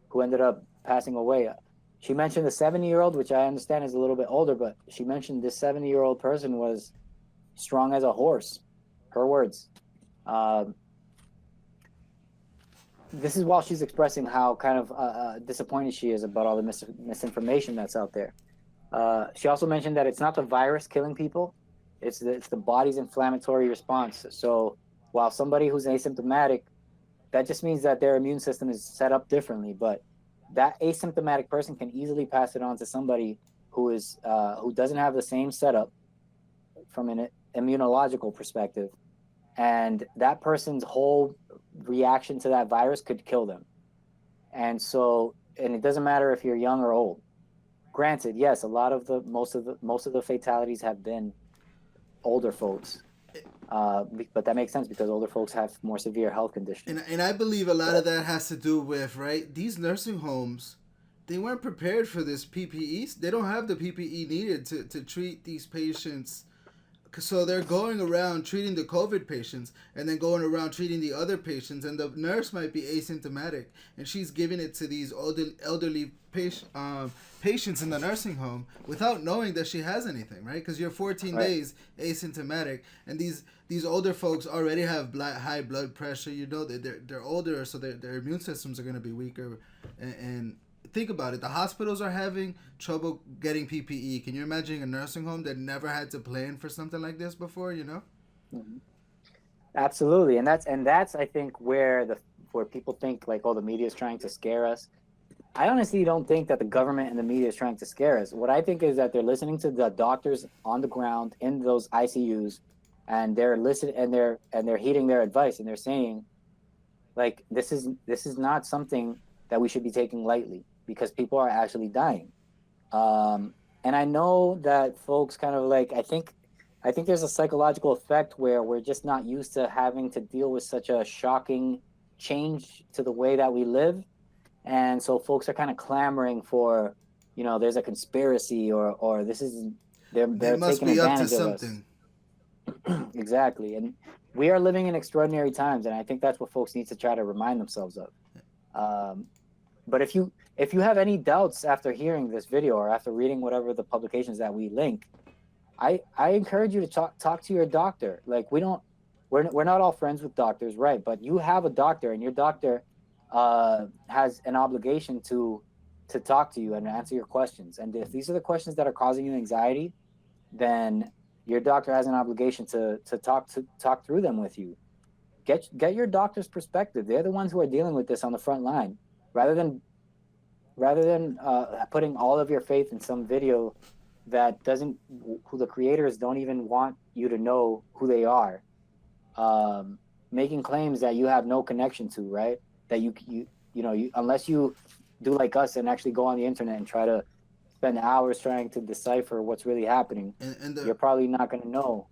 Speaker 1: who ended up passing away. She mentioned the 70-year-old, which I understand is a little bit older, but she mentioned this 70-year-old person was strong as a horse. Her words. Um, this is while she's expressing how kind of disappointed she is about all the misinformation that's out there. She also mentioned that it's not the virus killing people; it's the body's inflammatory response. So while somebody who's asymptomatic, that just means that their immune system is set up differently. But that asymptomatic person can easily pass it on to somebody who doesn't have the same setup from an immunological perspective, and that person's whole reaction to that virus could kill them. And it doesn't matter if you're young or old. Granted, yes, a lot of the most of the fatalities have been older folks, but that makes sense because older folks have more severe health conditions.
Speaker 2: And I believe a lot of
Speaker 1: But
Speaker 2: that has to do with, right, these nursing homes, they weren't prepared for this PPE. They don't have the PPE needed to treat these patients. So they're going around treating the COVID patients and then going around treating the other patients, and the nurse might be asymptomatic and she's giving it to these elderly patients in the nursing home without knowing that she has anything, right? Because you're 14
Speaker 1: right,
Speaker 2: days asymptomatic, and these older folks already have high blood pressure. You know that they're older, so their immune systems are going to be weaker, and think about it. The hospitals are having trouble getting PPE. Can you imagine a nursing home that never had to plan for something like this before? You know.
Speaker 1: mhm. Absolutely, and that's I think where people think like, oh, the media is trying to scare us. I honestly don't think that the government and the media is trying to scare us. What I think is that they're listening to the doctors on the ground in those ICUs, and they're heeding their advice, and they're saying like this is not something that we should be taking lightly because people are actually dying. And I know that folks kind of like I think there's a psychological effect where we're just not used to having to deal with such a shocking change to the way that we live, and so folks are kind of clamoring for, there's a conspiracy or this is
Speaker 2: They
Speaker 1: they're
Speaker 2: must
Speaker 1: taking
Speaker 2: be up to
Speaker 1: advantage of us.
Speaker 2: something.
Speaker 1: Exactly, and we are living in extraordinary times, and I think that's what folks need to try to remind themselves of. Um, but if you have any doubts after hearing this video or after reading whatever the publications that we link, I encourage you to talk to your doctor. Like we're not all friends with doctors, right? But you have a doctor, and your doctor has an obligation to talk to you and answer your questions. And if these are the questions that are causing you anxiety, then your doctor has an obligation to talk through them with you. Get your doctor's perspective. They're the ones who are dealing with this on the front line, rather than putting all of your faith in some video that doesn't who the creators don't even want you to know who they are, making claims that you have no connection to, right? That unless you do like us and actually go on the internet and try to spend hours trying to decipher what's really happening,
Speaker 2: And
Speaker 1: you're probably not going to know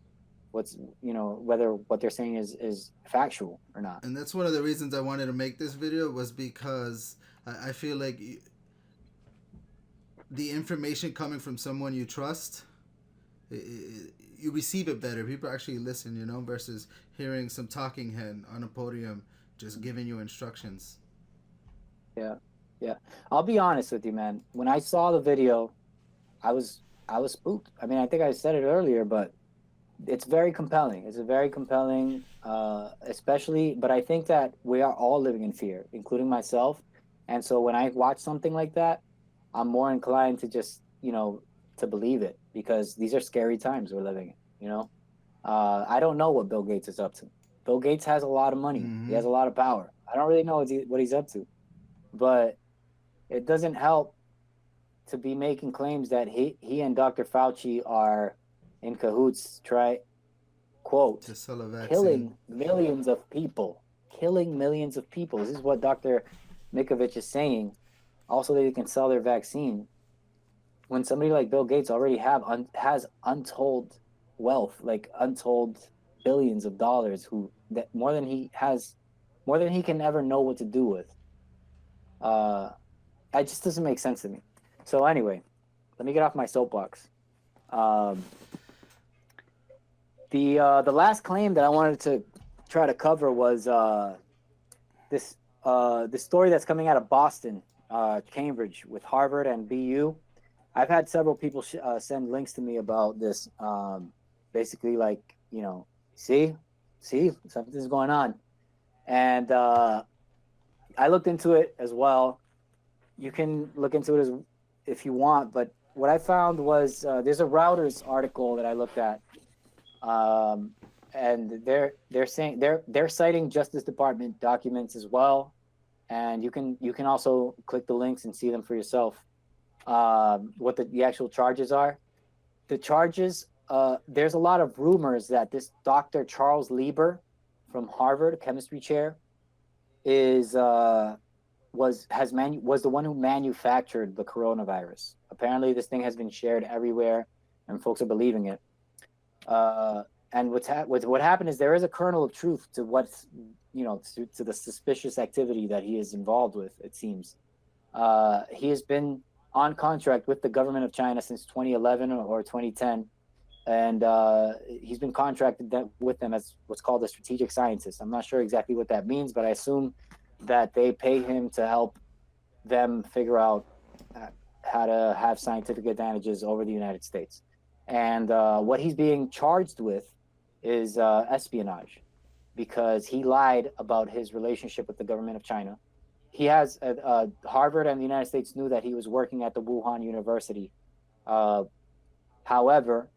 Speaker 1: whether what they're saying is factual or not.
Speaker 2: that's one of the reasons I wanted to make this video, was because I feel like the information coming from someone you trust, you receive it better. People actually listen, versus hearing some talking head on a podium just giving you instructions.
Speaker 1: Yeah, yeah. I'll be honest with you, man. When I saw the video, I was I was spooked. I mean, I think I said it earlier, but It's very compelling. It's a very compelling, especially. But I think that we are all living in fear, including myself. And so when I watch something like that, I'm more inclined to just, to believe it because these are scary times we're living in. I don't know what Bill Gates is up to. Bill Gates has a lot of money. He
Speaker 2: Mm-hmm.
Speaker 1: has a lot of power. I don't really know what he's up to, but it doesn't help to be making claims that he and Dr. Fauci are in cahoots. Try
Speaker 2: To
Speaker 1: quote,
Speaker 2: sell a vaccine.
Speaker 1: killing millions of people, killing millions of people. This is what Dr. Mikovich is saying. Also, they can sell their vaccine. When somebody like Bill Gates already has untold wealth, like untold billions of dollars, who that more than he can ever know what to do with. Uh, it just doesn't make sense to me. So anyway, let me get off my soapbox. Um, the last claim that I wanted to try to cover was this story that's coming out of Boston, Cambridge, with Harvard and BU. I've had several people send links to me about this. Basically, like see, something's going on, and I looked into it as well. You can look into it as if you want, but what I found was there's a Reuters article that I looked at, um, and they're saying they're citing Justice Department documents as well, and you can also click the links and see them for yourself. What the actual charges are. The charges, there's a lot of rumors that this Dr. Charles Lieber from Harvard, chemistry chair, is was the one who manufactured the coronavirus. Apparently, this thing has been shared everywhere, and folks are believing it. Uh, and what happened is there is a kernel of truth to what's to the suspicious activity that he is involved with. It seems he has been on contract with the government of China since 2011 or 2010, and he's been contracted with them as what's called a strategic scientist. I'm not sure exactly what that means, but I assume that they pay him to help them figure out how to have scientific advantages over the United States. And what he's being charged with is espionage because he lied about his relationship with the government of China. He has Harvard and the United States knew that he was working at the Wuhan University. Uh, However,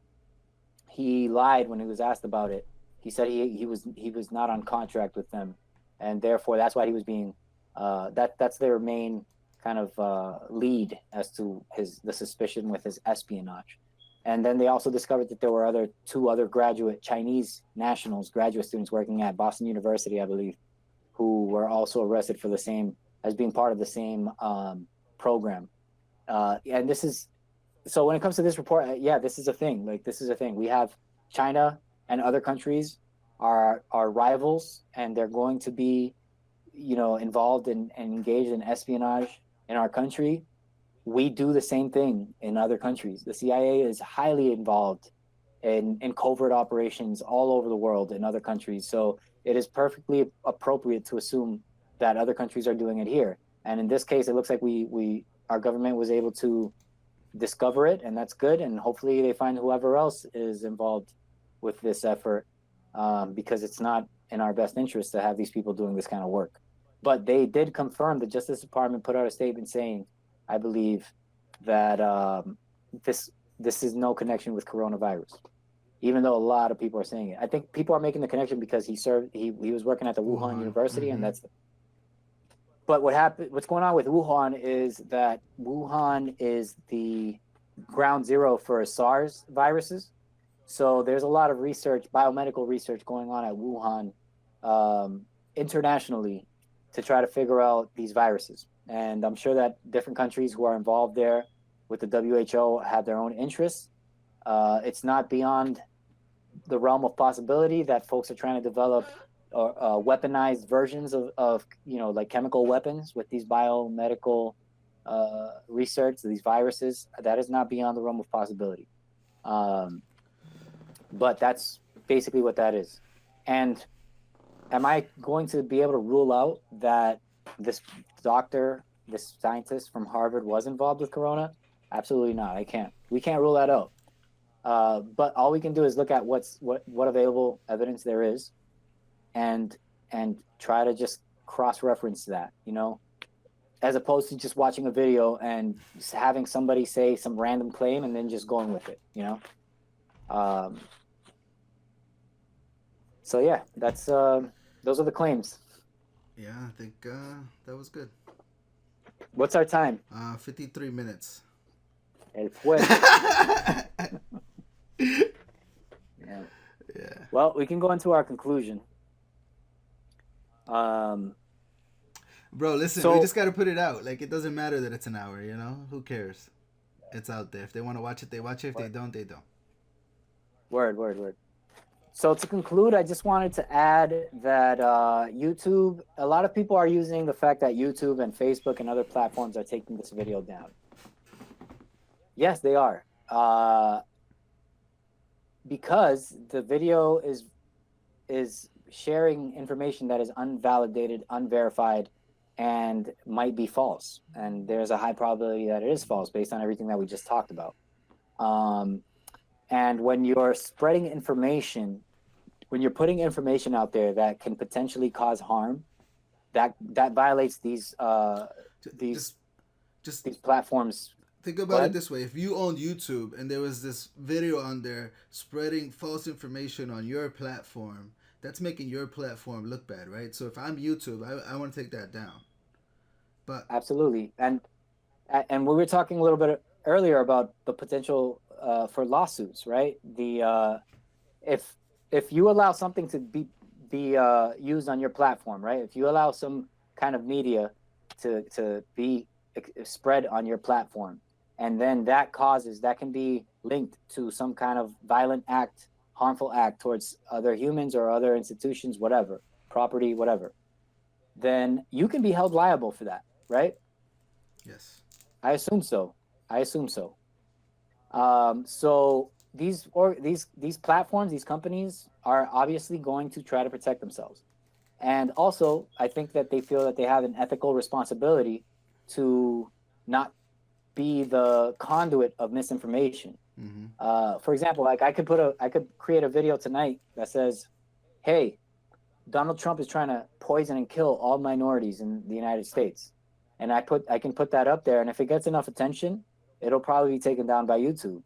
Speaker 1: he lied when he was asked about it. He said he was not on contract with them, and therefore that's why he was being that's their main kind of lead as to the suspicion with his espionage. And then they also discovered that there were two other graduate Chinese nationals, graduate students working at Boston University, I believe, who were also arrested for the same as being part of the same program. And this is so when it comes to this report, yeah, this is a thing. Like this is a thing. We have China and other countries are rivals, and they're going to be, involved in and engaged in espionage in our country. We do the same thing in other countries. The CIA is highly involved in covert operations all over the world in other countries. So it is perfectly appropriate to assume that other countries are doing it here. And in this case, it looks like we our government was able to discover it, and that's good. And hopefully they find whoever else is involved with this effort, because it's not in our best interest to have these people doing this kind of work. But they did confirm, the Justice Department put out a statement saying, I believe, that this is no connection with coronavirus, even though a lot of people are saying it. I think people are making the connection because he was working at the Wuhan
Speaker 2: Wuhan.
Speaker 1: University, and
Speaker 2: Mm-hmm.
Speaker 1: but what's going on with Wuhan is that Wuhan is the ground zero for SARS viruses. So there's a lot of research, biomedical research going on at Wuhan, internationally, to try to figure out these viruses. And I'm sure that different countries who are involved there with the WHO have their own interests. It's not beyond the realm of possibility that folks are trying to develop weaponized versions of like chemical weapons with these biomedical research, these viruses. That is not beyond the realm of possibility. Um, but that's basically what that is. And am I going to be able to rule out that this this scientist from Harvard was involved with Corona? Absolutely not. I can't. We can't rule that out. But all we can do is look at what available evidence there is, and try to just cross-reference that, as opposed to just watching a video and just having somebody say some random claim and then just going with it. So yeah, that's those are the claims.
Speaker 2: Yeah, I think that was good.
Speaker 1: What's our time?
Speaker 2: 53 minutes.
Speaker 1: El fue. Yeah.
Speaker 2: Yeah.
Speaker 1: Well, we can go into our conclusion.
Speaker 2: Bro, listen, we just got to put it out. Like, it doesn't matter that it's an hour, Who cares? It's out there. If they want to watch it, they watch it. If they don't, they don't.
Speaker 1: Word. So to conclude, I just wanted to add that YouTube, a lot of people are using the fact that YouTube and Facebook and other platforms are taking this video down. Yes, they are. Because the video is sharing information that is unvalidated, unverified, and might be false. And there's a high probability that it is false based on everything that we just talked about. And when you're spreading information, when you're putting information out there that can potentially cause harm, that violates these platforms.
Speaker 2: Think about it this way: if you owned YouTube and there was this video on there spreading false information on your platform, that's making your platform look bad, right? So if I'm YouTube, I want to take that down. But
Speaker 1: absolutely, and we were talking a little bit earlier about the potential for lawsuits, right? If you allow something to be used on your platform, right? If you allow some kind of media to be spread on your platform, and then that can be linked to some kind of violent act, harmful act towards other humans or other institutions, whatever, property, whatever, then you can be held liable for that, right?
Speaker 2: Yes.
Speaker 1: I assume so. So these platforms, these companies are obviously going to try to protect themselves. And also, I think that they feel that they have an ethical responsibility to not be the conduit of misinformation.
Speaker 2: Mm-hmm.
Speaker 1: For example, like I could create a video tonight that says, "Hey, Donald Trump is trying to poison and kill all minorities in the United States," and I can put that up there, and if it gets enough attention, it'll probably be taken down by YouTube,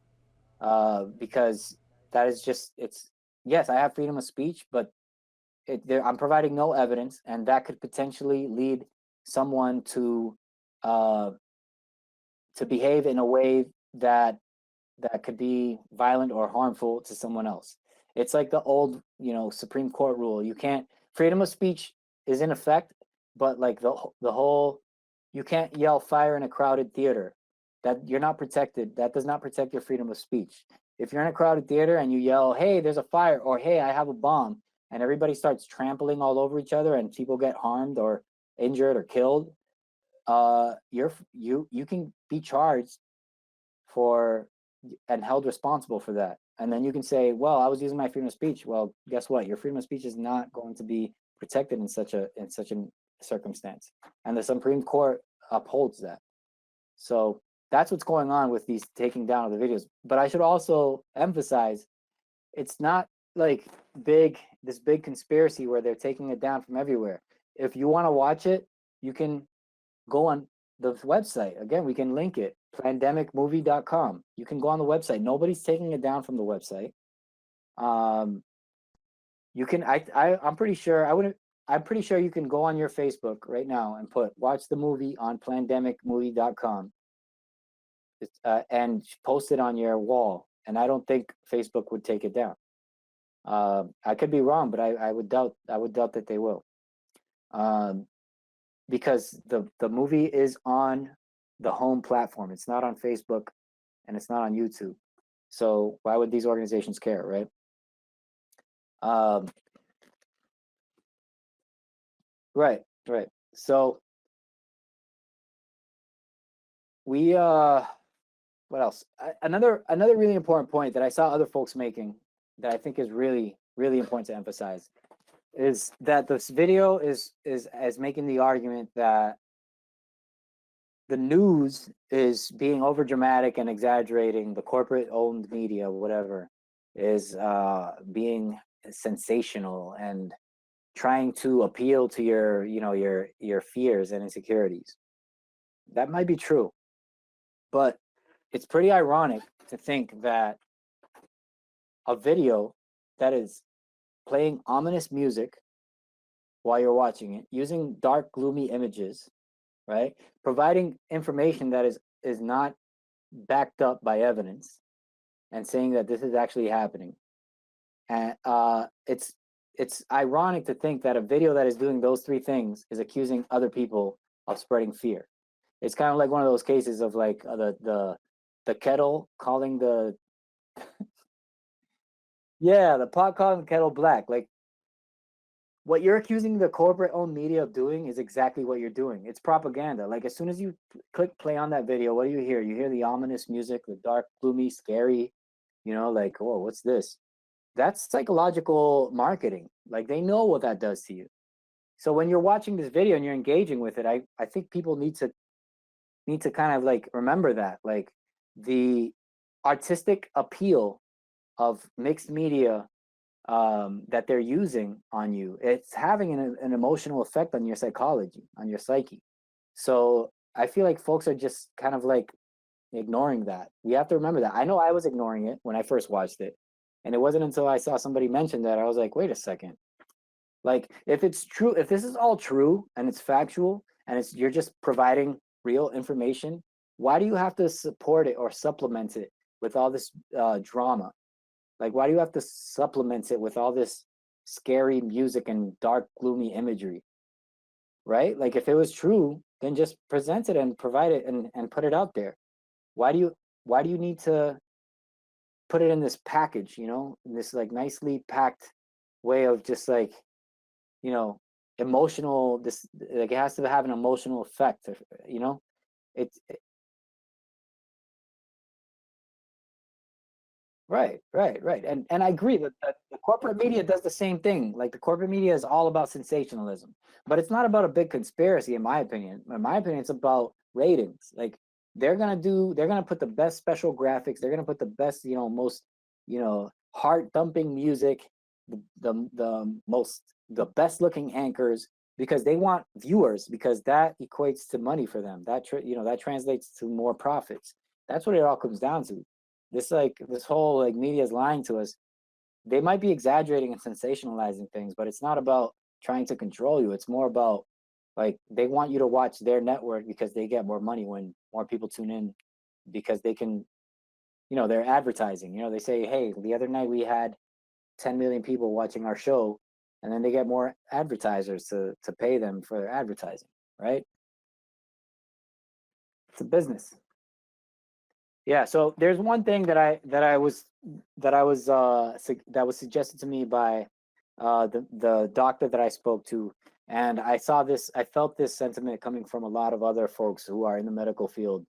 Speaker 1: because that is just yes, I have freedom of speech, but I'm providing no evidence, and that could potentially lead someone to behave in a way that could be violent or harmful to someone else. It's like the old, Supreme Court rule. You can't freedom of speech is in effect, but like the whole, you can't yell fire in a crowded theater. That you're not protected. That does not protect your freedom of speech. If you're in a crowded theater and you yell, "Hey, there's a fire," or "Hey, I have a bomb," and everybody starts trampling all over each other and people get harmed or injured or killed, you can be charged for and held responsible for that. And then you can say, "Well, I was using my freedom of speech." Well, guess what? Your freedom of speech is not going to be protected in such a circumstance, and the Supreme Court upholds that. So that's what's going on with these taking down of the videos. But I should also emphasize, it's not like this big conspiracy where they're taking it down from everywhere. If you want to watch it, you can go on the website. Again, we can link it, plandemicmovie.com. You can go on the website. Nobody's taking it down from the website. You can I'm pretty sure you can go on your Facebook right now and watch the movie on plandemicmovie.com, and post it on your wall. And I don't think Facebook would take it down. I could be wrong, but I would doubt that they will. Because the movie is on the home platform. It's not on Facebook and it's not on YouTube. So why would these organizations care, right? Right. So we what else? Another really important point that I saw other folks making that I think is really, really important to emphasize is that this video is making the argument that the news is being over dramatic and exaggerating. The corporate owned media, whatever, is being sensational and trying to appeal to your, your fears and insecurities. That might be true, but it's pretty ironic to think that a video that is playing ominous music while you're watching it, using dark, gloomy images, right? Providing information that is not backed up by evidence, and saying that this is actually happening. And it's ironic to think that a video that is doing those three things is accusing other people of spreading fear. It's kind of like one of those cases of like the kettle calling the yeah, the pot calling the kettle black. Like, what you're accusing the corporate owned media of doing is exactly what you're doing. It's propaganda. Like, as soon as you click play on that video, what do you hear? You hear the ominous music, the dark, gloomy, scary, like, oh, what's this? That's psychological marketing. Like, they know what that does to you. So when you're watching this video and you're engaging with it, I think people need to kind of like remember that. Like, the artistic appeal of mixed media that they're using on you, it's having an emotional effect on your psychology, on your psyche. So I feel like folks are just kind of like ignoring that. We have to remember that. I know I was ignoring it when I first watched it, and it wasn't until I saw somebody mention that I was like, wait a second. Like, if it's true, if this is all true and it's factual and you're just providing real information, why do you have to support it or supplement it with all this drama? Like, why do you have to supplement it with all this scary music and dark, gloomy imagery? Right? Like, if it was true, then just present it and provide it and put it out there. Why do you need to put it in this package, in this like nicely packed way of just like, emotional, this, like, it has to have an emotional effect, it's right. And I agree that the corporate media does the same thing. Like, the corporate media is all about sensationalism, but it's not about a big conspiracy, in my opinion. In my opinion, it's about ratings. Like, they're gonna put the best special graphics. They're gonna put the best, most, heart thumping music, the best looking anchors, because they want viewers, because that equates to money for them. That translates to more profits. That's what it all comes down to. This whole like media is lying to us. They might be exaggerating and sensationalizing things, but it's not about trying to control you. It's more about, like, they want you to watch their network because they get more money when more people tune in, because they can, they're advertising. They say, hey, the other night we had 10 million people watching our show, and then they get more advertisers to pay them for their advertising, right? It's a business. Yeah, so there's one thing that was suggested to me by the doctor that I spoke to, and I felt this sentiment coming from a lot of other folks who are in the medical field,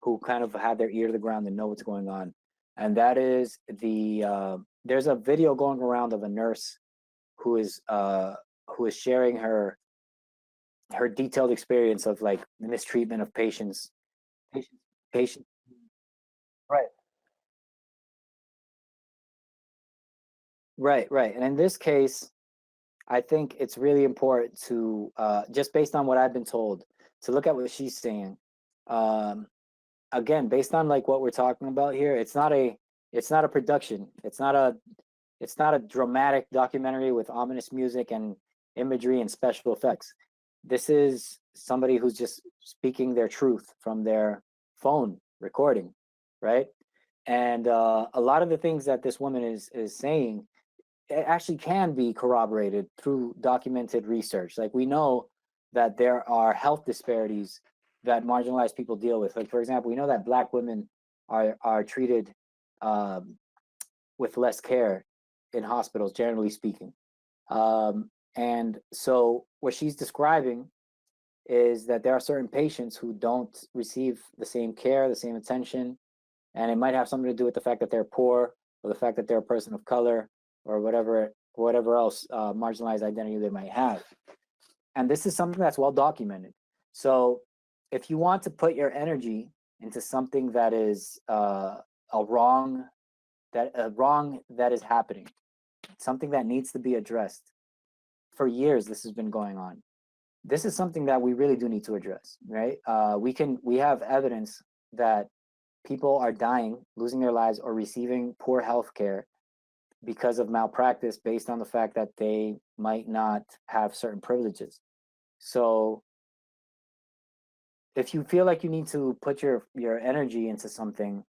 Speaker 1: who kind of have their ear to the ground and know what's going on. And that is there's a video going around of a nurse who is sharing her detailed experience of like mistreatment of patients, patients. Right. Right. And in this case, I think it's really important to, just based on what I've been told, to look at what she's saying. Um, Again, based on like what we're talking about here, it's not a production. It's not a dramatic documentary with ominous music and imagery and special effects. This is somebody who's just speaking their truth from their phone recording, right? And a lot of the things that this woman is saying, it actually can be corroborated through documented research. Like, we know that there are health disparities that marginalized people deal with. Like, for example, we know that Black women are treated um, with less care in hospitals, generally speaking. And so what she's describing is that there are certain patients who don't receive the same care, the same attention, and it might have something to do with the fact that they're poor, or the fact that they're a person of color, or whatever else marginalized identity they might have. And this is something that's well documented. So if you want to put your energy into something that is a wrong that is happening, something that needs to be addressed. For years, this has been going on. This is something that we really do need to address, right? We have evidence that people are dying, losing their lives, or receiving poor health care because of malpractice based on the fact that they might not have certain privileges. So if you feel like you need to put your energy into something,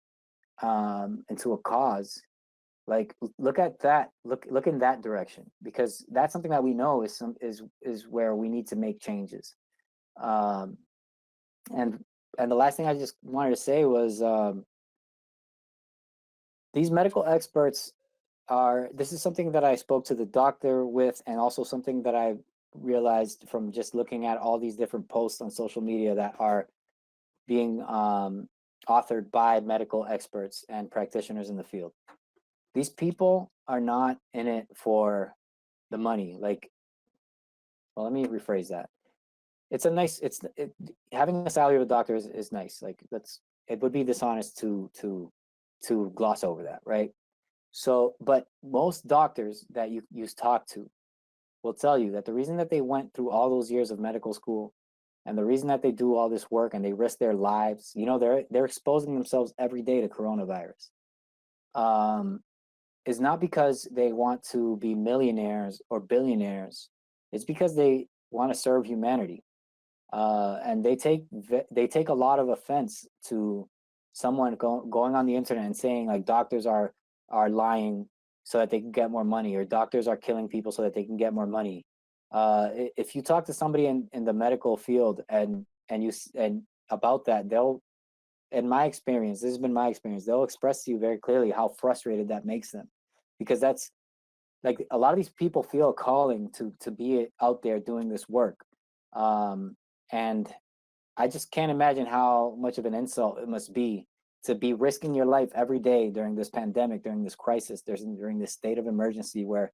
Speaker 1: into a cause, like look at that, look in that direction, because that's something that we know is where we need to make changes. Um, and and the last thing I just wanted to say was, these medical experts are, this is something that I spoke to the doctor with, and also something that I realized from just looking at all these different posts on social media that are being authored by medical experts and practitioners in the field. These people are not in it for the money. Like, well, let me rephrase that. It's a nice, having a salary of a doctor is nice. Like, that's, it would be dishonest to gloss over that, right? So, but most doctors that you talk to will tell you that the reason that they went through all those years of medical school, and the reason that they do all this work and they risk their lives, they're exposing themselves every day to coronavirus, um, is not because they want to be millionaires or billionaires. It's because they want to serve humanity, and they take a lot of offense to someone going on the internet and saying like doctors are lying so that they can get more money, or doctors are killing people so that they can get more money. If you talk to somebody in the medical field and about that, they'll, in my experience, this has been my experience, they'll express to you very clearly how frustrated that makes them, because that's, like, a lot of these people feel a calling to be out there doing this work, and I just can't imagine how much of an insult it must be to be risking your life every day during this pandemic, during this crisis, during this state of emergency where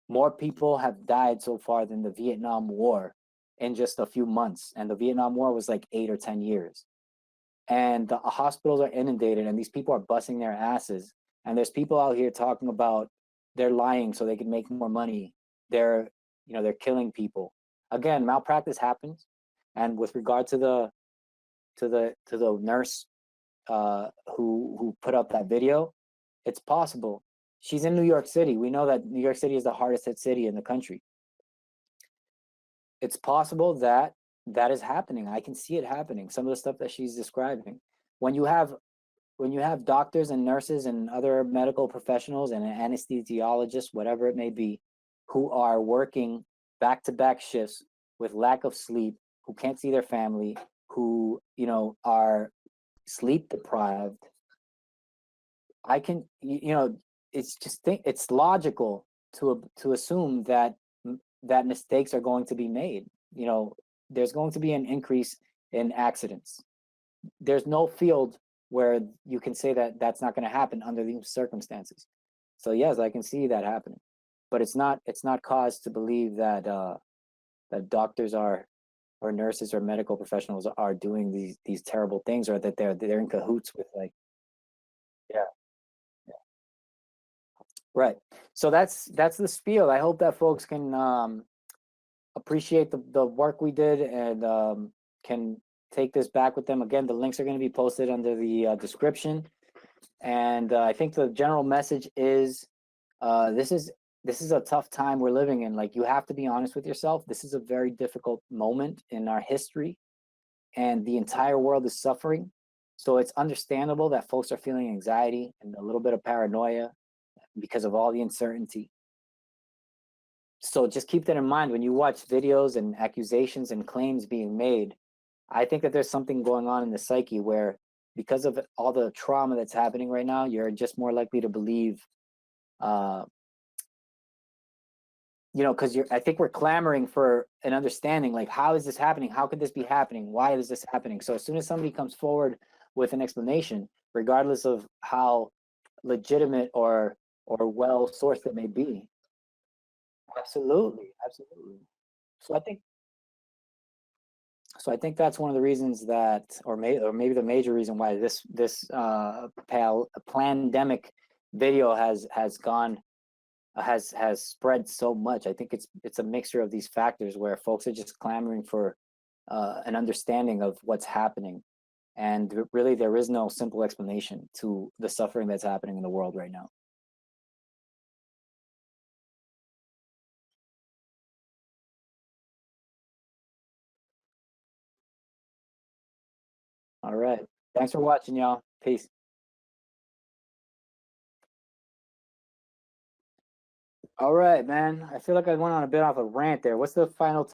Speaker 1: more people have died so far than the Vietnam War in just a few months. And the Vietnam War was like 8 or 10 years. And the hospitals are inundated, and these people are busting their asses. And there's people out here talking about they're lying so they can make more money. They're, they're killing people. Again, malpractice happens. And with regard to the nurse who put up that video, it's possible. She's in New York City. We know that New York City is the hardest hit city in the country. It's possible that that is happening. I can see it happening. Some of the stuff that she's describing. When you have doctors and nurses and other medical professionals and anesthesiologists, whatever it may be, who are working back-to-back shifts with lack of sleep, who can't see their family, who are sleep deprived, I can, it's just it's logical to assume that that mistakes are going to be made. There's going to be an increase in accidents. There's no field where you can say that that's not going to happen under these circumstances. So yes, I can see that happening, but it's not cause to believe that that doctors are, or nurses or medical professionals are doing these terrible things, or that they're in cahoots with, like, yeah, yeah. Right. So that's the spiel. I hope that folks can appreciate the work we did, and can take this back with them. Again, the links are going to be posted under the description. And I think the general message is, this is a tough time we're living in. Like, you have to be honest with yourself. This is a very difficult moment in our history, and the entire world is suffering. So it's understandable that folks are feeling anxiety and a little bit of paranoia because of all the uncertainty. So just keep that in mind when you watch videos and accusations and claims being made. I think that there's something going on in the psyche where, because of all the trauma that's happening right now, you're just more likely to believe, uh, because I think we're clamoring for an understanding. Like, how is this happening? How could this be happening? Why is this happening? So as soon as somebody comes forward with an explanation, regardless of how legitimate or well sourced it may be, absolutely, absolutely. So I think So I think that's one of the reasons that, or maybe the major reason why this pandemic video has spread so much. I think it's a mixture of these factors where folks are just clamoring for an understanding of what's happening, and really there is no simple explanation to the suffering that's happening in the world right now. All right, thanks for watching, y'all. Peace. All right, man. I feel like I went on a bit off a rant there. What's the final